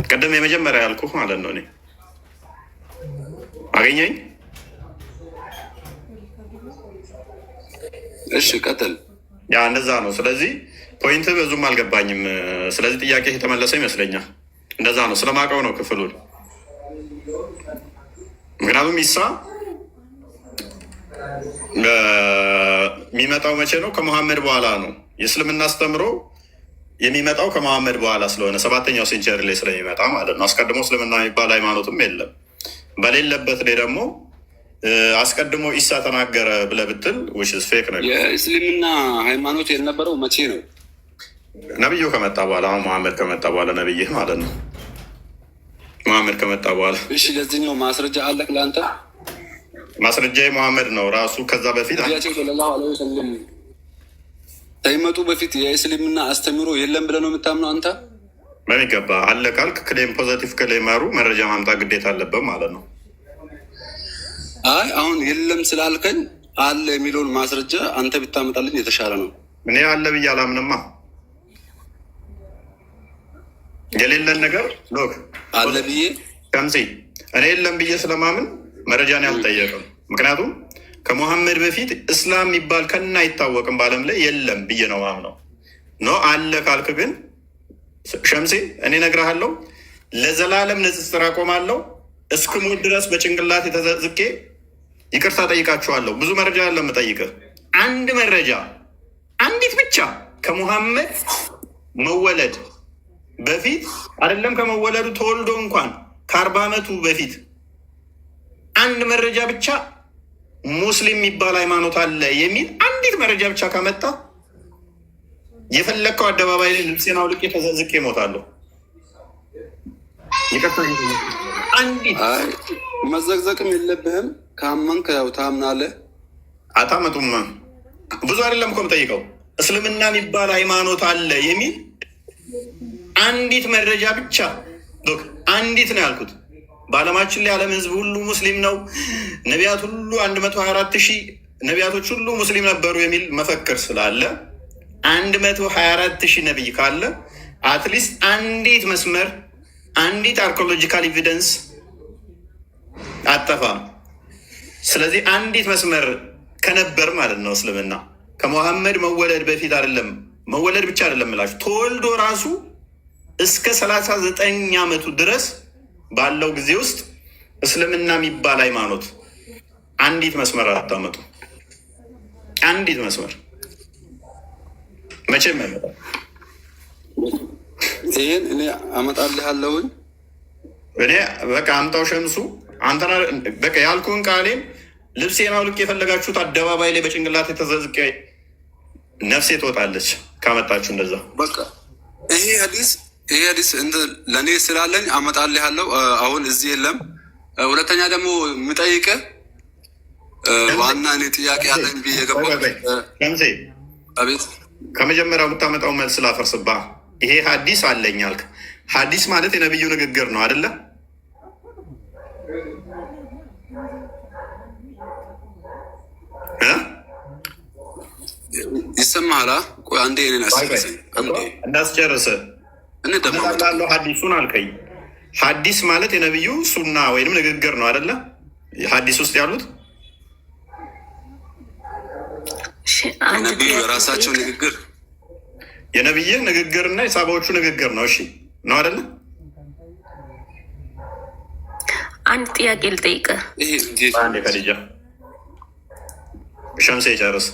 ቅድም የመጀመሪያ ያልኩህ ማለት ነው። እኔ አገኘኝ። እሺ ቀጥል። ያ እንደዛ ነው። ስለዚህ ፖይንት ብዙም አልገባኝም። ስለዚህ ጥያቄ የተመለሰ ይመስለኛል። እንደዛ ነው። ስለማውቀው ነው ክፍሉን። ምክንያቱም ኢሳ የሚመጣው መቼ ነው? ከመሐመድ በኋላ ነው። የእስልምና አስተምሮ የሚመጣው ከመሐመድ በኋላ ስለሆነ 7ኛው ሴንቸሪ ላይ ስለሚመጣ ማለት ነው። አስቀድሞ እስልምና የሚባል ሃይማኖትም የለም። በሌለበት ላይ ደግሞ አስቀድሞ ኢሳ ተናገረ ብለህ ብትል ፌክ ነው። የእስልምና ሃይማኖት የነበረው መቼ ነው? ነብዩ ከመጣ በኋላ መሐመድ ከመጣ በኋላ ነብይህ ማለት ነው። መሐመድ ከመጣ በኋላ። እሺ ለዚህኛው ማስረጃ አለቅ ለአንተ? ማስረጃ መሐመድ ነው ራሱ። ከዛ በፊት ሰለላሁ ዐለይሂ ወሰለም ሳይመጡ በፊት የእስልምና አስተምሮ የለም ብለህ ነው የምታምነው አንተ? በሚገባ አለ ካልክ ክሌም ፖዘቲቭ ክሌመሩ መረጃ ማምጣት ግዴታ አለበት ማለት ነው። አይ አሁን የለም ስላልከኝ አለ የሚለውን ማስረጃ አንተ ብታመጣልኝ የተሻለ ነው። እኔ አለ ብዬ አላምንማ። የሌለን ነገር ሎክ አለ ብዬ ከምሲ እኔ የለም ብዬ ስለማምን መረጃን ያልጠየቅም። ምክንያቱም ከሙሐመድ በፊት እስላም የሚባል ከና አይታወቅም በዓለም ላይ የለም ብዬ ነው ማምነው። ኖ አለ ካልክ ግን ሸምሴ እኔ እነግርሃለሁ፣ ለዘላለም ንጽጽር አቆማለሁ። እስክሞት ድረስ በጭንቅላት የተዘዝቄ ይቅርታ ጠይቃችኋለሁ። ብዙ መረጃ ያለ የምጠይቅህ አንድ መረጃ አንዲት ብቻ ከሙሐመድ መወለድ በፊት አይደለም ከመወለዱ ተወልዶ እንኳን ከ40 ዓመቱ በፊት አንድ መረጃ ብቻ ሙስሊም የሚባል ሃይማኖት አለ የሚል አንዲት መረጃ ብቻ ካመጣ የፈለግከው አደባባይ ላይ ልብሴን አውልቄ ተዘዝቄ እሞታለሁ። አንዲት መዘግዘቅም የለብህም። ካመንክ ያው ታምናለህ። አታመጡም። ብዙ አይደለም እኮ የምጠይቀው እስልምና የሚባል ሃይማኖት አለ የሚል አንዲት መረጃ ብቻ አንዲት ነው ያልኩት። በዓለማችን ላይ ዓለም ህዝብ ሁሉ ሙስሊም ነው፣ ነቢያት ሁሉ 124,000 ነቢያቶች ሁሉ ሙስሊም ነበሩ የሚል መፈክር ስላለ 124,000 ነቢይ ካለ አትሊስት አንዲት መስመር አንዲት አርኮሎጂካል ኤቪደንስ አጠፋም። ስለዚህ አንዲት መስመር ከነበር ማለት ነው እስልምና ከሙሐመድ መወለድ በፊት አይደለም፣ መወለድ ብቻ አይደለም እላችሁ ተወልዶ ራሱ እስከ 39 ዓመቱ ድረስ ባለው ጊዜ ውስጥ እስልምና የሚባል ሃይማኖት አንዲት መስመር አታመጡ። አንዲት መስመር መቼም አይመጣም። ይህን እኔ አመጣልሃለሁኝ። እኔ በቃ አምጣው ሸምሱ። አንተና በቃ ያልኩህን ቃሌን ልብሴን አውልቄ የፈለጋችሁት አደባባይ ላይ በጭንቅላት የተዘዝቀ ነፍሴ ትወጣለች ካመጣችሁ እንደዛ። በቃ ይሄ ሀዲስ ለእኔ ስላለኝ አመጣልሃለሁ። አሁን እዚህ የለም። ሁለተኛ ደግሞ የምጠይቅህ ዋና እኔ ጥያቄ ያለኝ ብዬ የገባሁት አቤት፣ ከመጀመሪያው የምታመጣው መልስ ላፈርስባ። ይሄ ሀዲስ አለኝ አልክ። ሀዲስ ማለት የነብዩ ንግግር ነው አይደለ? ይሰማሃል? ቆይ አንዴ እኔን አስጨርሰኝ። እንዳስጨርስ እመጣለሁ። ሀዲሱን አልከኝ። ሀዲስ ማለት የነብዩ ሱና ወይንም ንግግር ነው አይደለ? ሀዲስ ውስጥ ያሉት የነብዩ የራሳቸው ንግግር የነብይህ ንግግርና የሳባዎቹ ንግግር ነው። እሺ ነው አይደለ? አንድ ጥያቄ ልጠይቅህ። አንዴ ከልጃ ሸምሴ ጨርስ።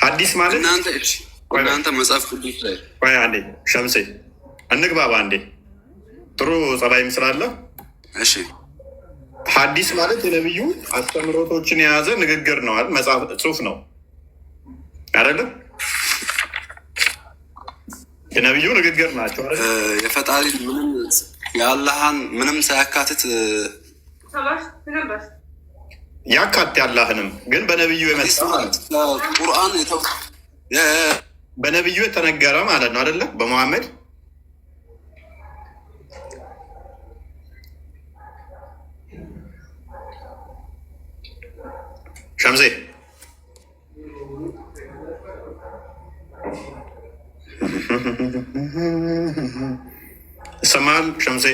ሀዲስ ማለት እናንተ መጽሐፍ ቅዱስ ላይ ቆይ አንዴ ሸምሴ እንግባባ አንዴ። ጥሩ ጸባይም ስላለ እሺ። ሀዲስ ማለት የነብዩ አስተምሮቶችን የያዘ ንግግር ነው አይደል? መጽሐፍ ጽሁፍ ነው አይደለም? የነብዩ ንግግር ናቸው አይደል? የፈጣሪ ምንም የአላህን ምንም ሳያካትት ያካት ያላህንም ግን በነብዩ የመጣ ማለት ቁርአን በነብዩ የተነገረ ማለት ነው አይደለ? በመሐመድ ሸምሴ ይሰማል? ሸምሴ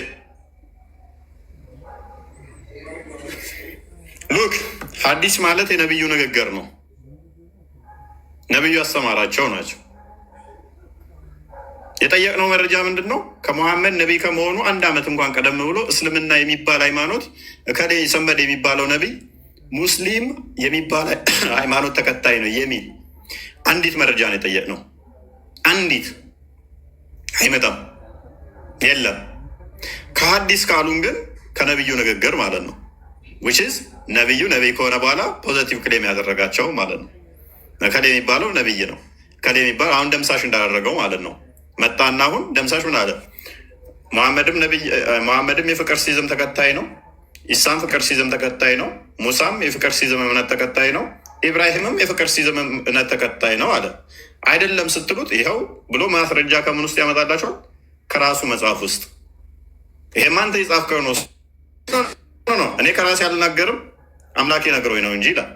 ሉክ ሐዲስ ማለት የነቢዩ ንግግር ነው። ነቢዩ ያስተማራቸው ናቸው። የጠየቅነው መረጃ ምንድን ነው? ከሙሐመድ ነቢይ ከመሆኑ 1 ዓመት እንኳን ቀደም ብሎ እስልምና የሚባል ሃይማኖት እከሌ ሰመድ የሚባለው ነቢይ ሙስሊም የሚባል ሃይማኖት ተከታይ ነው የሚል አንዲት መረጃ ነው የጠየቅነው። አንዲት አይመጣም፣ የለም። ከሐዲስ ካሉን ግን ከነቢዩ ንግግር ማለት ነው። ዊችዝ ነቢዩ ነቢይ ከሆነ በኋላ ፖዘቲቭ ክሌም ያደረጋቸው ማለት ነው። ከሌ የሚባለው ነቢይ ነው። ከሌ የሚባለው አሁን ደምሳሽ እንዳደረገው ማለት ነው። መጣና አሁን ደምሳሽ ምን አለ? መሐመድም የፍቅር ሲዝም ተከታይ ነው። ኢሳም ፍቅር ሲዝም ተከታይ ነው። ሙሳም የፍቅር ሲዝም እምነት ተከታይ ነው። ኢብራሂምም የፍቅር ሲዝም እምነት ተከታይ ነው አለ። አይደለም ስትሉት ይኸው ብሎ ማስረጃ ከምን ውስጥ ያመጣላቸዋል? ከራሱ መጽሐፍ ውስጥ። ይሄ ማንተ የጻፍከው ነው። እኔ ከራሴ አልናገርም አምላኬ ነግሮኝ ነው እንጂ ይላል።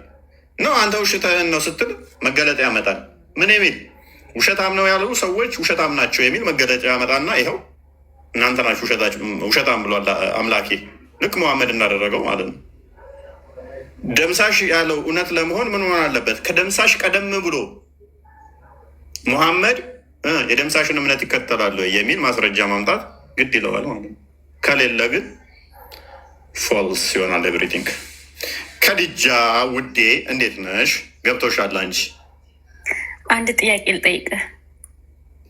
ነው አንተ ውሸትህን ነው ስትል መገለጫ ያመጣል። ምን የሚል ውሸታም ነው ያሉ ሰዎች ውሸታም ናቸው የሚል መገለጫ ያመጣና ይኸው እናንተ ናችሁ ውሸታም ብሏል አምላኬ። ልክ መሐመድ እንዳደረገው ማለት ነው። ደምሳሽ ያለው እውነት ለመሆን ምን ሆን አለበት? ከደምሳሽ ቀደም ብሎ ሙሐመድ የደምሳሽን እምነት ይከተላሉ የሚል ማስረጃ ማምጣት ግድ ይለዋል ማለት ነው። ከሌለ ግን ፎልስ ይሆናል ኤቭሪቲንግ። ከድጃ ውዴ እንዴት ነሽ? ገብቶሻል አንቺ? አንድ ጥያቄ ልጠይቅህ።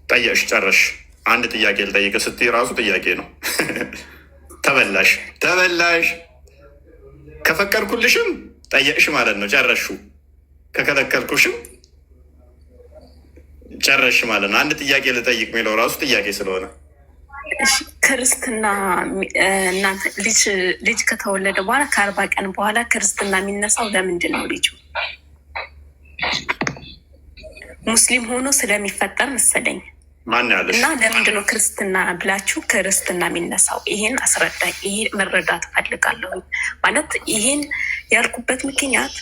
ጠየቅሽ ጨረሽ። አንድ ጥያቄ ልጠይቅህ ስትይ ራሱ ጥያቄ ነው። ተበላሽ። ከፈቀድኩልሽም ጠየቅሽ ማለት ነው፣ ጨረሹ። ከከለከልኩሽም ጨረሽ ማለት ነው። አንድ ጥያቄ ልጠይቅ የሚለው ራሱ ጥያቄ ስለሆነ ክርስትና እናንተ ልጅ ከተወለደ በኋላ ከ40 ቀን በኋላ ክርስትና የሚነሳው ለምንድን ነው? ልጁ ሙስሊም ሆኖ ስለሚፈጠር መሰለኝ። ማን ያለሽ? እና ለምንድን ነው ክርስትና ብላችሁ ክርስትና የሚነሳው? ይሄን አስረዳኝ። ይሄ መረዳት እፈልጋለሁ። ማለት ይሄን ያልኩበት ምክንያት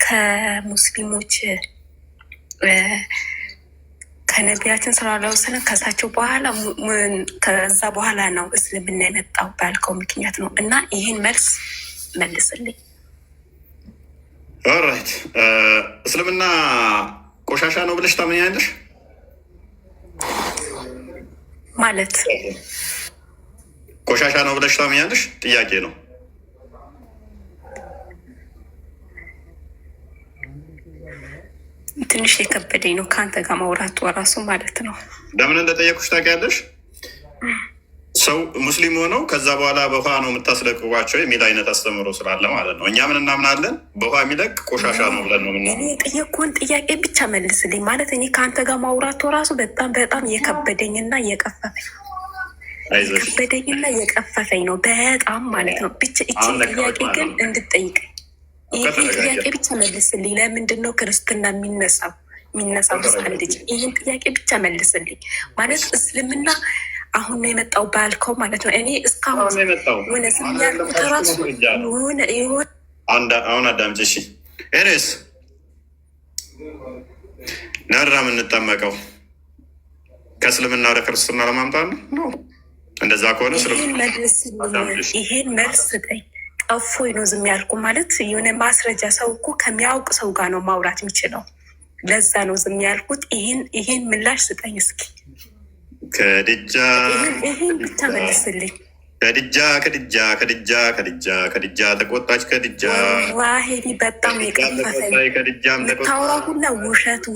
ከሙስሊሞች ከነቢያችን ሰለላሁ ዐለይሂ ወሰለም ከሳቸው በኋላ ከዛ በኋላ ነው እስልምና የመጣው ባልከው ምክንያት ነው። እና ይህን መልስ መልስልኝ። ኦራይት። እስልምና ቆሻሻ ነው ብለሽ ታምኛለሽ? ማለት ቆሻሻ ነው ብለሽ ታምኛለሽ? ጥያቄ ነው። ትንሽ የከበደኝ ነው ከአንተ ጋር ማውራቱ ራሱ ማለት ነው። ለምን እንደጠየቁሽ ታውቂያለሽ? ሰው ሙስሊም ሆነው ከዛ በኋላ በውሃ ነው የምታስለቅቋቸው የሚል አይነት አስተምሮ ስላለ ማለት ነው። እኛ ምን እናምናለን? በውሃ የሚለቅ ቆሻሻ ነው ብለን ነው ምና የጠየቅኩህን ጥያቄ ብቻ መልስልኝ። ማለት እኔ ከአንተ ጋር ማውራቱ ራሱ በጣም የከበደኝና የቀፈፈኝ ነው በጣም ማለት ነው። ብቻ እችን ጥያቄ ግን እንድጠይቀኝ ይህ ጥያቄ ብቻ መልስልኝ። ለምንድን ነው ክርስትና የሚነሳው ህፃን ልጅ? ይህን ጥያቄ ብቻ መልስልኝ። ማለት እስልምና አሁን ነው የመጣው ባልከው ማለት ነው። እኔ እስካሁን ሆነ ስያልኩት ራሱ አሁን አዳምጪ እሺ። ኤሬስ ነራ የምንጠመቀው ከእስልምና ወደ ክርስትና ለማምጣት ነው። እንደዛ ከሆነ ይሄን መልስ ስጠኝ። ጠፎኝ ነው ዝም ያልኩ። ማለት የሆነ ማስረጃ ሰው እኮ ከሚያውቅ ሰው ጋር ነው ማውራት የሚችለው። ለዛ ነው ዝም ያልኩት። ይሄን ምላሽ ስጠኝ እስኪ። ከድጃ ይሄን ብቻ መልስልኝ። ከድጃ ተቆጣች። ከድጃ ዋሄዲ በጣም የቀፈፈኝ ታውራ ሁላ ውሸት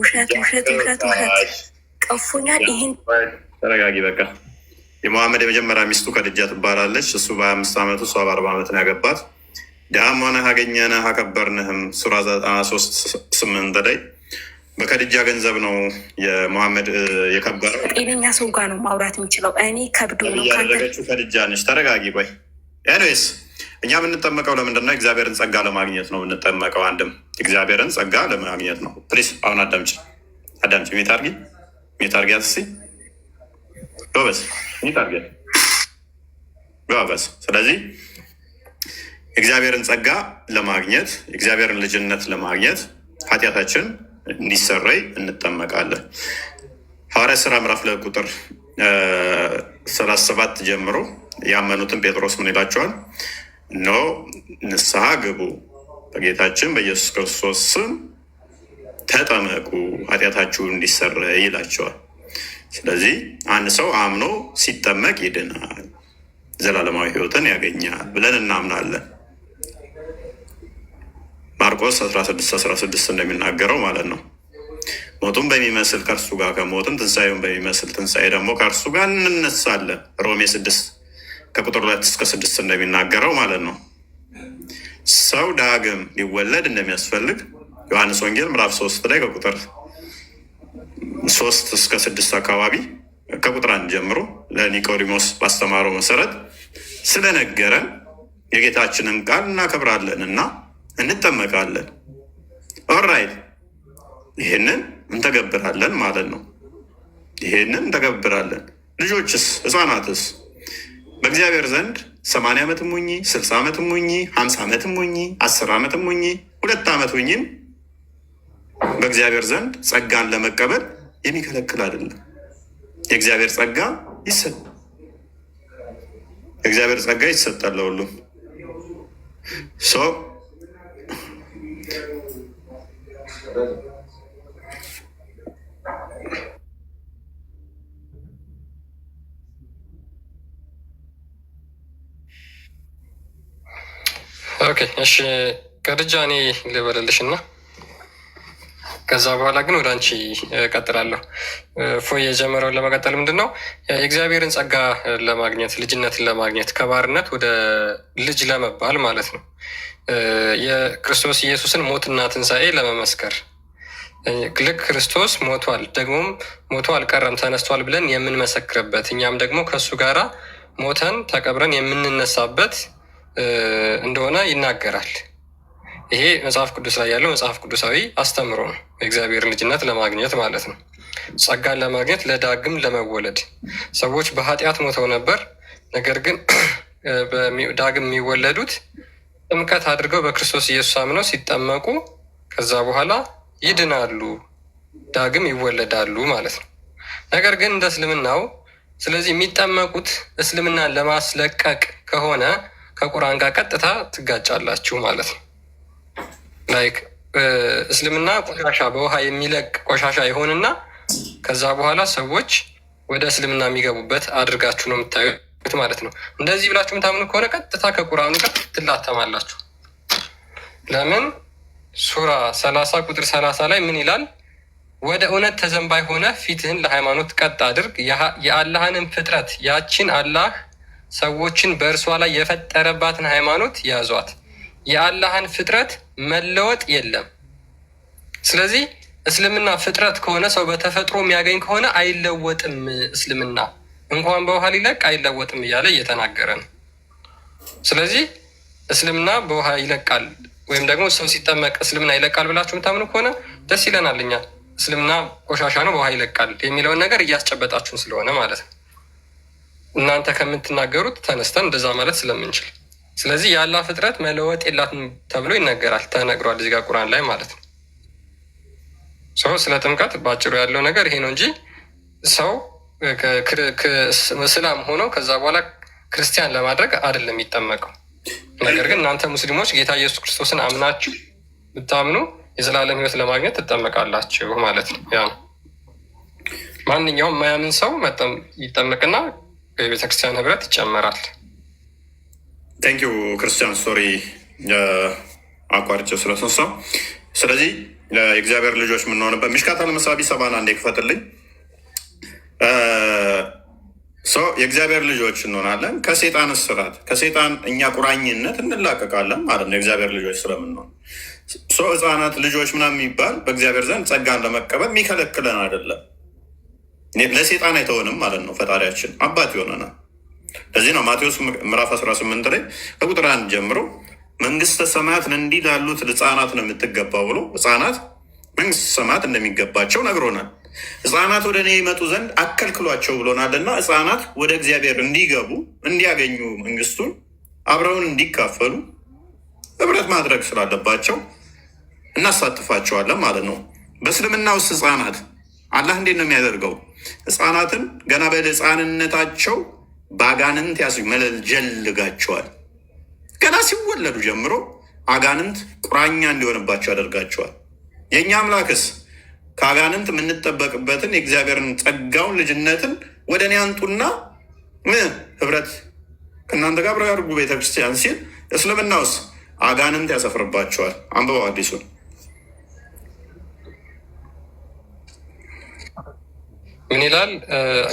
ቀፎኛል። ይሄን ተረጋጊ በቃ። የመሐመድ የመጀመሪያ ሚስቱ ከድጃ ትባላለች። እሱ በ25 ዓመቱ እሷ በ40 ዓመት ነው ያገባት። ድሃም ሆነህ አገኘንህ አከበርንህም ሱራ 93:8 ላይ በከድጃ ገንዘብ ነው የመሐመድ የከበረው። ጤነኛ ሰው ጋር ነው ማውራት የሚችለው። እኔ ከብዶ ነው ያደረገችው ከድጃ ነች። ተረጋጊ ቆይ። ኤኒዌይስ እኛ የምንጠመቀው ለምንድን ነው? እግዚአብሔርን ጸጋ ለማግኘት ነው የምንጠመቀው። አንድም እግዚአብሔርን ጸጋ ለማግኘት ነው። ፕሊስ አሁን አዳምጪ። ሚት አርጊ አትሲ ጎበዝ ጎበዝ። ስለዚህ እግዚአብሔርን ጸጋ ለማግኘት የእግዚአብሔርን ልጅነት ለማግኘት ኃጢአታችን እንዲሰረይ እንጠመቃለን። ሐዋርያት ሥራ ምዕራፍ 2 ቁጥር 37 ጀምሮ ያመኑትን ጴጥሮስ ምን ይላቸዋል? እነሆ ንስሐ ግቡ በጌታችን በኢየሱስ ክርስቶስ ስም ተጠመቁ ኃጢአታችሁ እንዲሰረይ ይላቸዋል። ስለዚህ አንድ ሰው አምኖ ሲጠመቅ ይድናል፣ ዘላለማዊ ሕይወትን ያገኛል ብለን እናምናለን። ማርቆስ 16:16 እንደሚናገረው ማለት ነው። ሞቱን በሚመስል ከእርሱ ጋር ከሞትን ትንሣኤውን በሚመስል ትንሣኤ ደግሞ ከእርሱ ጋር እንነሳለን። ሮሜ 6:2-6 እንደሚናገረው ማለት ነው። ሰው ዳግም ሊወለድ እንደሚያስፈልግ ዮሐንስ ወንጌል ምዕራፍ 3 ላይ ከቁጥር 3-6 አካባቢ ከቁጥር 1 ጀምሮ ለኒቆዲሞስ ባስተማረው መሰረት ስለነገረን የጌታችንን ቃል እናከብራለን እና እንጠመቃለን። ኦራይት ይሄንን እንተገብራለን ማለት ነው። ይሄንን እንተገብራለን። ልጆችስ ህፃናትስ በእግዚአብሔር ዘንድ 80 ዓመትም ሁኚ 60 ዓመትም ሁኚ 50 ዓመትም ሁኚ 10 ዓመትም ሁኚ 2 ዓመት ሁኚም በእግዚአብሔር ዘንድ ጸጋን ለመቀበል የሚከለክል አይደለም። የእግዚአብሔር ጸጋ የእግዚአብሔር ጸጋ ይሰጣል ለሁሉም ሰው። ኦኬ እሺ፣ ከድጃ እኔ ልበልልሽ እና ከዛ በኋላ ግን ወደ አንቺ እቀጥላለሁ። ፎይ የጀመረውን ለመቀጠል ምንድን ነው የእግዚአብሔርን ጸጋ ለማግኘት ልጅነትን ለማግኘት ከባርነት ወደ ልጅ ለመባል ማለት ነው የክርስቶስ ኢየሱስን ሞትና ትንሣኤ ለመመስከር ልክ ክርስቶስ ሞቷል፣ ደግሞም ሞቶ አልቀረም ተነስቷል ብለን የምንመሰክርበት እኛም ደግሞ ከእሱ ጋራ ሞተን ተቀብረን የምንነሳበት እንደሆነ ይናገራል። ይሄ መጽሐፍ ቅዱስ ላይ ያለው መጽሐፍ ቅዱሳዊ አስተምሮ ነው። የእግዚአብሔር ልጅነት ለማግኘት ማለት ነው። ጸጋን ለማግኘት ለዳግም ለመወለድ ሰዎች በኃጢአት ሞተው ነበር። ነገር ግን ዳግም የሚወለዱት ጥምቀት አድርገው በክርስቶስ ኢየሱስ አምነው ሲጠመቁ ከዛ በኋላ ይድናሉ፣ ዳግም ይወለዳሉ ማለት ነው። ነገር ግን እንደ እስልምናው ስለዚህ የሚጠመቁት እስልምናን ለማስለቀቅ ከሆነ ከቁርአን ጋር ቀጥታ ትጋጫላችሁ ማለት ነው። ላይክ እስልምና ቆሻሻ በውሃ የሚለቅ ቆሻሻ ይሆንና ከዛ በኋላ ሰዎች ወደ እስልምና የሚገቡበት አድርጋችሁ ነው የምታዩት ማለት ነው። እንደዚህ ብላችሁ የምታምኑ ከሆነ ቀጥታ ከቁርአኑ ጋር ትላተማላችሁ። ለምን? ሱራ 30 ቁጥር 30 ላይ ምን ይላል? ወደ እውነት ተዘንባይ ሆነ ፊትህን ለሃይማኖት ቀጥ አድርግ፣ የአላህንም ፍጥረት ያችን አላህ ሰዎችን በእርሷ ላይ የፈጠረባትን ሃይማኖት ያዟት። የአላህን ፍጥረት መለወጥ የለም። ስለዚህ እስልምና ፍጥረት ከሆነ ሰው በተፈጥሮ የሚያገኝ ከሆነ አይለወጥም። እስልምና እንኳን በውሃ ሊለቅ አይለወጥም እያለ እየተናገረ ነው። ስለዚህ እስልምና በውሃ ይለቃል ወይም ደግሞ ሰው ሲጠመቅ እስልምና ይለቃል ብላችሁ የምታምኑ ከሆነ ደስ ይለናል። እኛ እስልምና ቆሻሻ ነው በውሃ ይለቃል የሚለውን ነገር እያስጨበጣችሁን ስለሆነ ማለት ነው። እናንተ ከምትናገሩት ተነስተን እንደዛ ማለት ስለምንችል፣ ስለዚህ የአላህ ፍጥረት መለወጥ የላትም ተብሎ ይነገራል፣ ተነግሯል እዚህ ጋር ቁርአን ላይ ማለት ነው። ሰው ስለ ጥምቀት በአጭሩ ያለው ነገር ይሄ ነው እንጂ ሰው እስላም ሆነው ከዛ በኋላ ክርስቲያን ለማድረግ አይደለም የሚጠመቀው። ነገር ግን እናንተ ሙስሊሞች ጌታ ኢየሱስ ክርስቶስን አምናችሁ ብታምኑ የዘላለም ሕይወት ለማግኘት ትጠመቃላችሁ ማለት ነው። ያ ነው። ማንኛውም የማያምን ሰው ይጠመቅና የቤተክርስቲያን ህብረት ይጨመራል። ቴንኪዩ ክርስቲያን ሶሪ አቋርጬ ስለተነሳው። ስለዚህ የእግዚአብሔር ልጆች የምንሆንበት ሚሽካታ ለመሳቢ 71 ክፈትልኝ። የእግዚአብሔር ልጆች እንሆናለን። ከሴጣን እስራት ከሴጣን እኛ ቁራኝነት እንላቀቃለን ማለት ነው። የእግዚአብሔር ልጆች ስለምንሆን ህፃናት ልጆች ምናምን የሚባል በእግዚአብሔር ዘንድ ጸጋን ለመቀበል የሚከለክለን አይደለም። ለሴጣን አይተሆንም ማለት ነው። ፈጣሪያችን አባት ይሆነናል። ለዚህ ነው ማቴዎስ ምዕራፍ 18 ላይ ከቁጥር 1 ጀምሮ መንግስተ ሰማያት እንዲህ ላሉት ህፃናት ነው የምትገባው ብሎ ህፃናት መንግስተ ሰማያት እንደሚገባቸው ነግሮናል። ህፃናት ወደ እኔ ይመጡ ዘንድ አከልክሏቸው ብሎናል እና ህፃናት ወደ እግዚአብሔር እንዲገቡ እንዲያገኙ መንግስቱን አብረውን እንዲካፈሉ ህብረት ማድረግ ስላለባቸው እናሳትፋቸዋለን ማለት ነው። በእስልምና ውስጥ ህፃናት አላህ እንዴት ነው የሚያደርገው? ህፃናትን ገና በህፃንነታቸው በአጋንንት መለልጀልጋቸዋል። ገና ሲወለዱ ጀምሮ አጋንንት ቁራኛ እንዲሆንባቸው ያደርጋቸዋል። የእኛ አምላክስ ከአጋንንት የምንጠበቅበትን የእግዚአብሔርን ጸጋውን ልጅነትን ወደ እኔ አንጡና ህብረት ከእናንተ ጋር አብረው ያድርጉ ቤተክርስቲያን ሲል፣ እስልምናውስ አጋንንት ያሰፍርባቸዋል። አንብበው አዲሱን። ምን ይላል?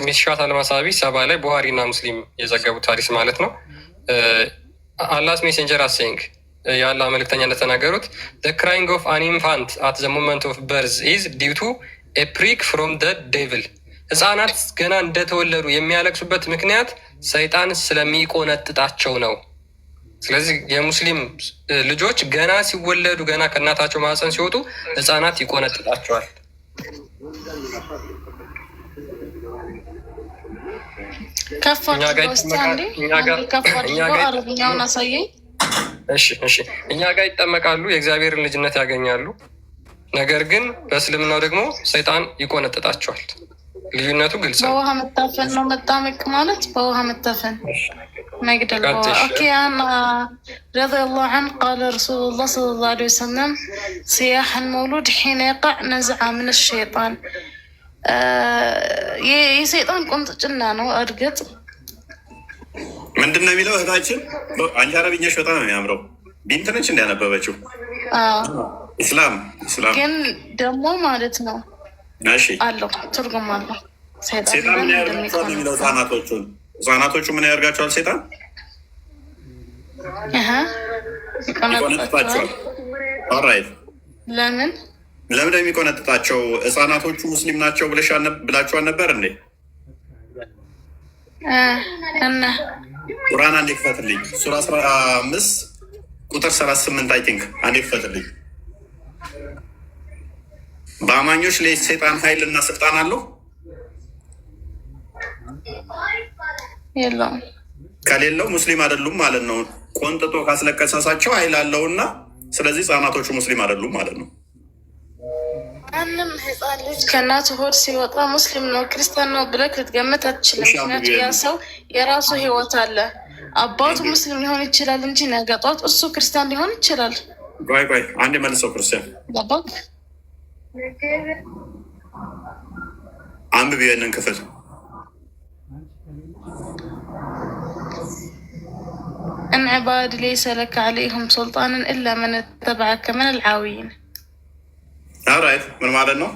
ሚስሻት አልማሳቢ 70 ላይ ቡሃሪና ሙስሊም የዘገቡት ሀዲስ ማለት ነው። አላስ ሜሴንጀር አሴንግ የአላህ መልእክተኛ እንደተናገሩት the crying of an infant at the moment of birth is due to a prick from the devil። ህፃናት ገና እንደተወለዱ የሚያለቅሱበት ምክንያት ሰይጣን ስለሚቆነጥጣቸው ነው። ስለዚህ የሙስሊም ልጆች ገና ሲወለዱ ገና ከእናታቸው ማህፀን ሲወጡ ህፃናት ይቆነጥጣቸዋል። አረብኛውን አሳየኝ። እሺ እኛ ጋር ይጠመቃሉ፣ የእግዚአብሔርን ልጅነት ያገኛሉ። ነገር ግን በእስልምናው ደግሞ ሰይጣን ይቆነጥጣቸዋል። ልዩነቱ ግልጽ ነው። በውሃ መታፈን ነው መጣመቅ ማለት፣ በውሃ መታፈን መግደል። ኦኬ አና ረዲየላሁ ዐንሁ ቃለ ረሱሉላህ ሰለላሁ ዐለይሂ ወሰለም ሲያህ المولود حين يقع نزعة من الشيطان። የሰይጣን ቁንጥጭና ነው። እርግጥ ምንድን ነው የሚለው እህታችን? አንቺ አረብኛሽ በጣም ነው የሚያምረው። ቢንት ነች እንዳያነበበችው ኢስላም ግን ደግሞ ማለት ነው አለው ትርጉም አለው። ሴጣን ምን ያደርጋቸዋል የሚለው ህጻናቶቹ ምን ያደርጋቸዋል? ሴጣን ይቆነጥጣቸዋል። ኦራይት ለምን የሚቆነጥጣቸው? ህጻናቶቹ ሙስሊም ናቸው ብላችኋል ነበር እንዴ? እና ቁርአን አንዴ ክፈትልኝ። ሱራ 15 ቁጥር 38 አይ ቲንክ አንዴ ክፈትልኝ። በአማኞች ላይ ሰይጣን ኃይል እና ስልጣን አለው? የለውም። ከሌለው ሙስሊም አይደሉም ማለት ነው። ቆንጥጦ ካስለቀሳቸው ኃይል አለውና ስለዚህ ህጻናቶቹ ሙስሊም አይደሉም ማለት ነው። ማንም ህፃን ልጅ ከእናቱ ሆድ ሲወጣ ሙስሊም ነው ክርስቲያን ነው ብለህ ልትገምት አትችልም። ምክንያቱም ያ ሰው የራሱ ህይወት አለ። አባቱ ሙስሊም ሊሆን ይችላል እንጂ ነገ ጧት እሱ ክርስቲያን ሊሆን ይችላል። ቆይ አንድ መልሰው ክርስቲያን ገባክ? አንብብ ያንን ክፍል። እን ዒባድ ለይሰ ለከ ዐለይሂም ሱልጣንን ኢላ መን ተበዐከ ሚነል ዐዊን። ኦራይት ምን ማለት ነው?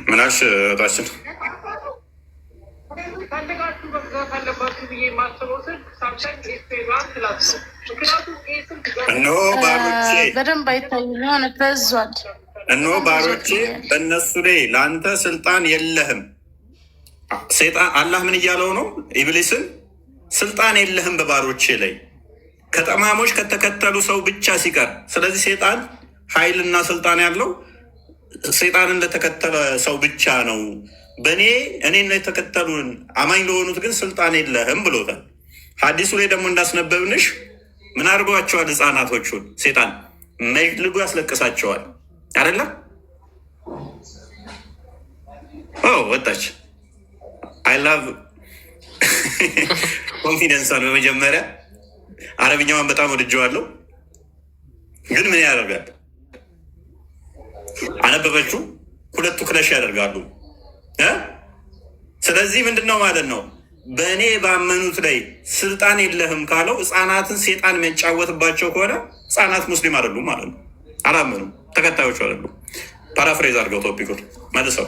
ምናሽ ታችን በደንብ አይታይም። የሆነ ተዟል። እነሆ ባሮቼ በእነሱ ላይ ለአንተ ስልጣን የለህም። ሴጣን አላህ ምን እያለው ነው? ኢብሊስን ስልጣን የለህም በባሮቼ ላይ ከጠማሞች ከተከተሉ ሰው ብቻ ሲቀር። ስለዚህ ሴጣን ኃይልና ስልጣን ያለው ሴጣን እንደተከተለ ሰው ብቻ ነው። እኔን የተከተሉን አማኝ ለሆኑት ግን ስልጣን የለህም ብሎታል። ሀዲሱ ላይ ደግሞ እንዳስነበብንሽ ምን አድርጓቸዋል? ህፃናቶቹን ሴጣን መልጎ ያስለቅሳቸዋል አይደለም? ወጣች። አይ ላቭ ኮንፊደንሷን በመጀመሪያ አረብኛዋን በጣም ወድጀዋለሁ። ግን ምን ያደርጋል? አነበበችው። ሁለቱ ክለሽ ያደርጋሉ። ስለዚህ ምንድን ነው ማለት ነው? በእኔ ባመኑት ላይ ስልጣን የለህም ካለው ህፃናትን ሴጣን የሚያጫወትባቸው ከሆነ ህፃናት ሙስሊም አይደሉም ማለት ነው። አላመኑም፣ ተከታዮቹ አይደሉም። ፓራፍሬዝ አድርገው ቶፒኩን መልሰው።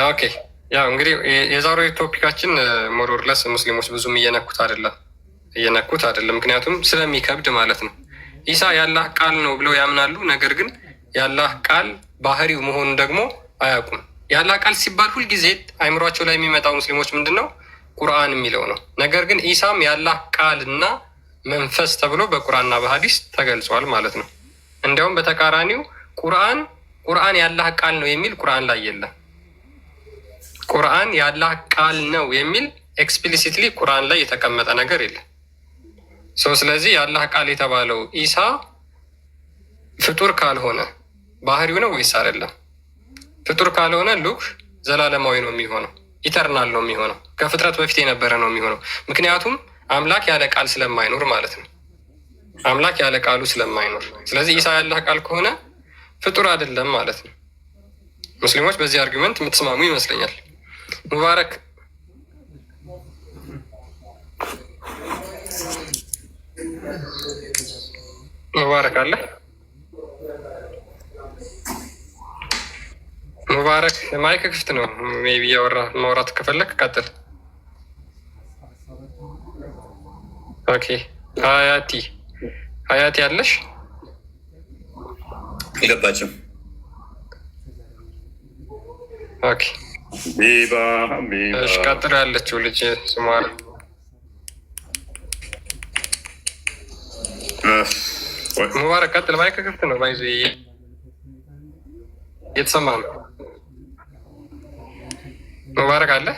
ኦኬ ያው እንግዲህ የዛሬው ቶፒካችን ሞሮርለስ ሙስሊሞች ብዙም እየነኩት አይደለም። ምክንያቱም ስለሚከብድ ማለት ነው። ኢሳ የአላህ ቃል ነው ብለው ያምናሉ። ነገር ግን የአላህ ቃል ባህሪው መሆኑን ደግሞ አያውቁም። የአላህ ቃል ሲባል ሁልጊዜ አይምሯቸው ላይ የሚመጣው ሙስሊሞች ምንድን ነው? ቁርአን የሚለው ነው። ነገር ግን ኢሳም የአላህ ቃል እና መንፈስ ተብሎ በቁርአንና በሀዲስ ተገልጿል ማለት ነው። እንዲያውም በተቃራኒው ቁርአን የአላህ ቃል ነው የሚል ቁርአን ላይ የለም። ቁርአን የአላህ ቃል ነው የሚል ኤክስፕሊሲትሊ ቁርአን ላይ የተቀመጠ ነገር የለም። ስለዚህ የአላህ ቃል የተባለው ኢሳ ፍጡር ካልሆነ ባህሪው ነው ወይስ አይደለም? ፍጡር ካልሆነ ሉክ ዘላለማዊ ነው የሚሆነው፣ ኢተርናል ነው የሚሆነው፣ ከፍጥረት በፊት የነበረ ነው የሚሆነው። ምክንያቱም አምላክ ያለ ቃል ስለማይኖር ማለት ነው። አምላክ ያለ ቃሉ ስለማይኖር፣ ስለዚህ ኢሳ ያላህ ቃል ከሆነ ፍጡር አይደለም ማለት ነው። ሙስሊሞች በዚህ አርጊመንት የምትስማሙ ይመስለኛል። ሙባረክ ሙባረክ አለ ሙባረክ ማይክ ክፍት ነው። ሜይ ቢ ማውራት ከፈለክ ቀጥል። ኦኬ ሀያቲ አለሽ? አልገባችም። ኦኬ እሺ፣ ቀጥሎ ያለችው ልጅ ስሟ ሙባረክ ቀጥል። ማይክ ክፍት ነው። ባይዞ እየተሰማ ነው። ሙባረክ አለ።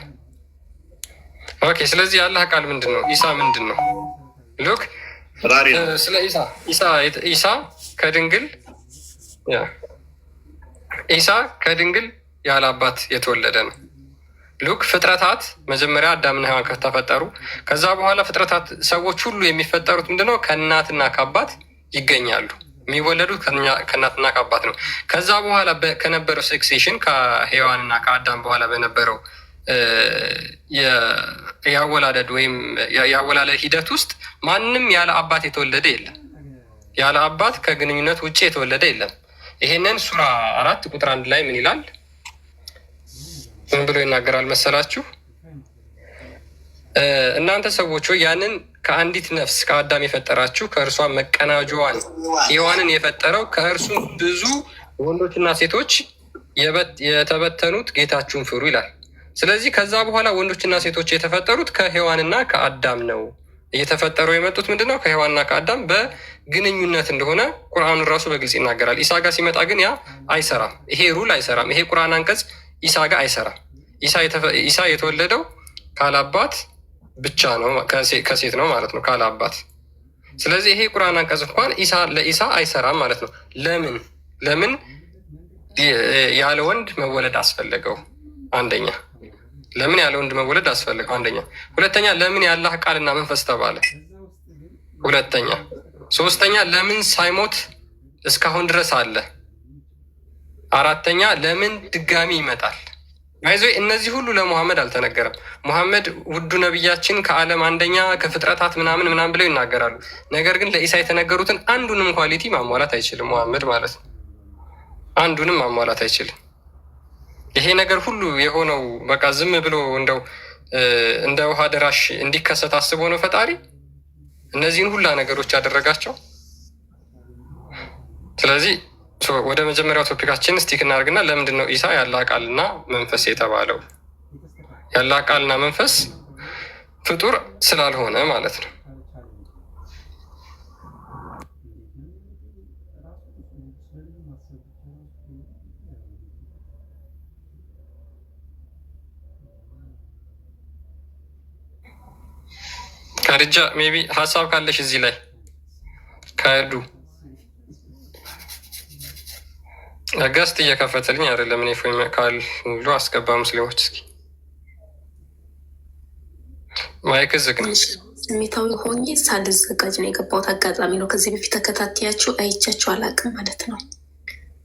ኦኬ፣ ስለዚህ የአላህ ቃል ምንድን ነው? ኢሳ ምንድን ነው? ሉክ ስለ ኢሳ ከድንግል ያለ አባት የተወለደ ነው። ሉክ ፍጥረታት መጀመሪያ አዳምና ሔዋን ከተፈጠሩ፣ ከዛ በኋላ ፍጥረታት ሰዎች ሁሉ የሚፈጠሩት ምንድነው? ከእናትና ከአባት ይገኛሉ። የሚወለዱት ከእናትና ከአባት ነው። ከዛ በኋላ ከነበረው ሴክሴሽን ከሔዋንና ከአዳም በኋላ በነበረው የአወላለድ ወይም የአወላለድ ሂደት ውስጥ ማንም ያለ አባት የተወለደ የለም። ያለ አባት ከግንኙነት ውጭ የተወለደ የለም። ይሄንን ሱራ 4 ቁጥር 1 ላይ ምን ይላል? ምን ብሎ ይናገራል መሰላችሁ? እናንተ ሰዎች ያንን ከአንዲት ነፍስ ከአዳም የፈጠራችሁ ከእርሷ መቀናጇዋን ሔዋንን የፈጠረው ከእርሱ ብዙ ወንዶችና ሴቶች የተበተኑት ጌታችሁን ፍሩ ይላል። ስለዚህ ከዛ በኋላ ወንዶችና ሴቶች የተፈጠሩት ከሔዋንና ከአዳም ነው። እየተፈጠሩ የመጡት ምንድነው? ከሔዋንና ከአዳም በግንኙነት እንደሆነ ቁርአኑን ራሱ በግልጽ ይናገራል። ኢሳ ጋር ሲመጣ ግን ያ አይሰራም። ይሄ ሩል አይሰራም። ይሄ ቁርአን አንቀጽ ኢሳ ጋር አይሰራም። ኢሳ የተወለደው ካላባት ብቻ ነው፣ ከሴት ነው ማለት ነው፣ ካላባት። ስለዚህ ይሄ ቁርአን አንቀጽ እንኳን ለኢሳ አይሰራም ማለት ነው። ለምን ያለ ወንድ መወለድ አስፈለገው? አንደኛ ለምን ያለ ወንድ መወለድ አስፈለገው? አንደኛ። ሁለተኛ ለምን የአላህ ቃልና መንፈስ ተባለ? ሁለተኛ። ሶስተኛ ለምን ሳይሞት እስካሁን ድረስ አለ? አራተኛ ለምን ድጋሚ ይመጣል? ይዞ እነዚህ ሁሉ ለሙሐመድ አልተነገረም። ሙሐመድ ውዱ ነቢያችን ከዓለም አንደኛ ከፍጥረታት ምናምን ብለው ይናገራሉ። ነገር ግን ለኢሳ የተነገሩትን አንዱንም ኳሊቲ ማሟላት አይችልም ሙሐመድ ማለት ነው። አንዱንም ማሟላት አይችልም። ይሄ ነገር ሁሉ የሆነው በቃ ዝም ብሎ እንደው እንደ ውሃ ደራሽ እንዲከሰት አስቦ ነው ፈጣሪ እነዚህን ሁላ ነገሮች ያደረጋቸው። ስለዚህ ወደ መጀመሪያው ቶፒካችን ስቲክ እናደርግና ለምንድን ነው ኢሳ የአላህ ቃልና መንፈስ የተባለው? የአላህ ቃልና መንፈስ ፍጡር ስላልሆነ ማለት ነው። ካርጃ ሜቢ ሀሳብ ካለሽ እዚህ ላይ ካዱ ገስት እየከፈተልኝ አይደለም። እኔ ፎይ ካል ብሎ አስገባ። ሙስሊሞች እስኪ ማይክ ዝግ ነው። ስሜታዊ ሆኜ ሳልዘጋጅ ነው የገባሁት። አጋጣሚ ነው። ከዚህ በፊት ተከታተያችሁ አይቻችሁ አላውቅም ማለት ነው።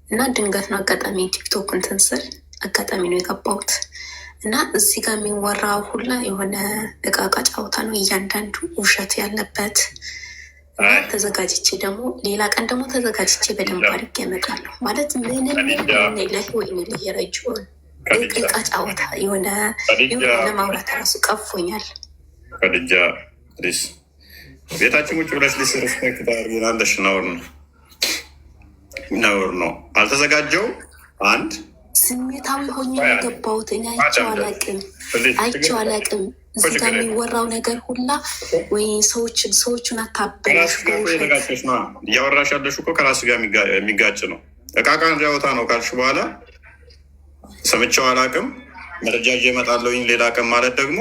እና ድንገት ነው አጋጣሚ ቲክቶክ እንትን ስል አጋጣሚ ነው የገባሁት። እና እዚህ ጋር የሚወራው ሁላ የሆነ እቃ ጫወታ ነው፣ እያንዳንዱ ውሸት ያለበት። እና ተዘጋጅቼ ደግሞ ሌላ ቀን ደግሞ ተዘጋጅቼ በደንብ አድርጌ እመጣለሁ ማለት ምንም ለህ ወይም ልየረጅውን እቃ ጫወታ የሆነ ለማውራት ራሱ ቀፎኛል። ከድጃ ሊስ ቤታችን ውጭ ብለሽ ሊስ ሪስፔክት ታደርጊናለሽ። ነውር ነው። አልተዘጋጀው አንድ ስሜታዊ ሆኜ የገባሁት እኔ አይቼው አላቅም። እዚህ ጋር የሚወራው ነገር ሁላ ወይ ሰዎቹን አታበላሽ። እያወራሽ ያለሽ እኮ ከራሱ ጋር የሚጋጭ ነው። እቃቃን ጫወታ ነው ካልሽ በኋላ ሰምቼው አላቅም መረጃ ይዤ እመጣለሁኝ ሌላ ቀን ማለት ደግሞ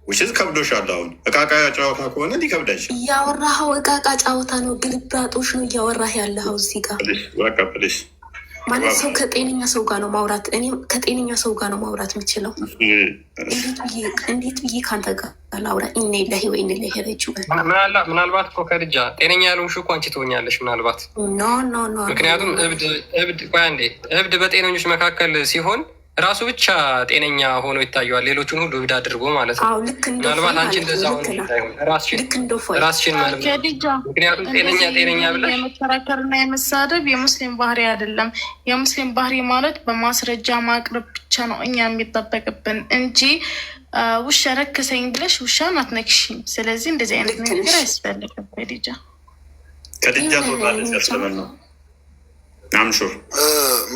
ውሽዝ ከብዶሻል። አሁን እቃቃ ጨዋታ ከሆነ ሊከብዳሽ እያወራኸው እቃቃ ጨዋታ ነው፣ ግልባጦች ነው እያወራህ ያለኸው እዚህ ጋር። በቃ ፕሊስ ማለት ሰው ከጤነኛ ሰው ጋር ነው ማውራት። እኔም ከጤነኛ ሰው ጋር ነው ማውራት የምችለው። እንዴት ብዬ ከአንተ ጋር ላውራ? ኢነ ላሂ ወኢነ ኢለይሂ ራጂዑን። ምናልባት እኮ ከድጃ ጤነኛ ያልሆንሽ እኮ አንቺ ትሆኛለሽ ምናልባት። ኖ ምክንያቱም እብድ በጤነኞች መካከል ሲሆን ራሱ ብቻ ጤነኛ ሆኖ ይታየዋል፣ ሌሎቹን ሁሉ እብድ አድርጎ ማለት ነው። ምናልባት አንቺ እንደዛ ሆኖ ራስሽን ምክንያቱም ጤነኛ ብለሽ የመከራከርና የመሳደብ የሙስሊም ባህሪ አይደለም። የሙስሊም ባህሪ ማለት በማስረጃ ማቅረብ ብቻ ነው እኛ የሚጠበቅብን እንጂ ውሻ ረክሰኝ ብለሽ ውሻን አትነክሽም። ስለዚህ እንደዚህ አይነት ነገር አያስፈልግም። ከድጃ ተወላለች ያስለመን ነው አምሹር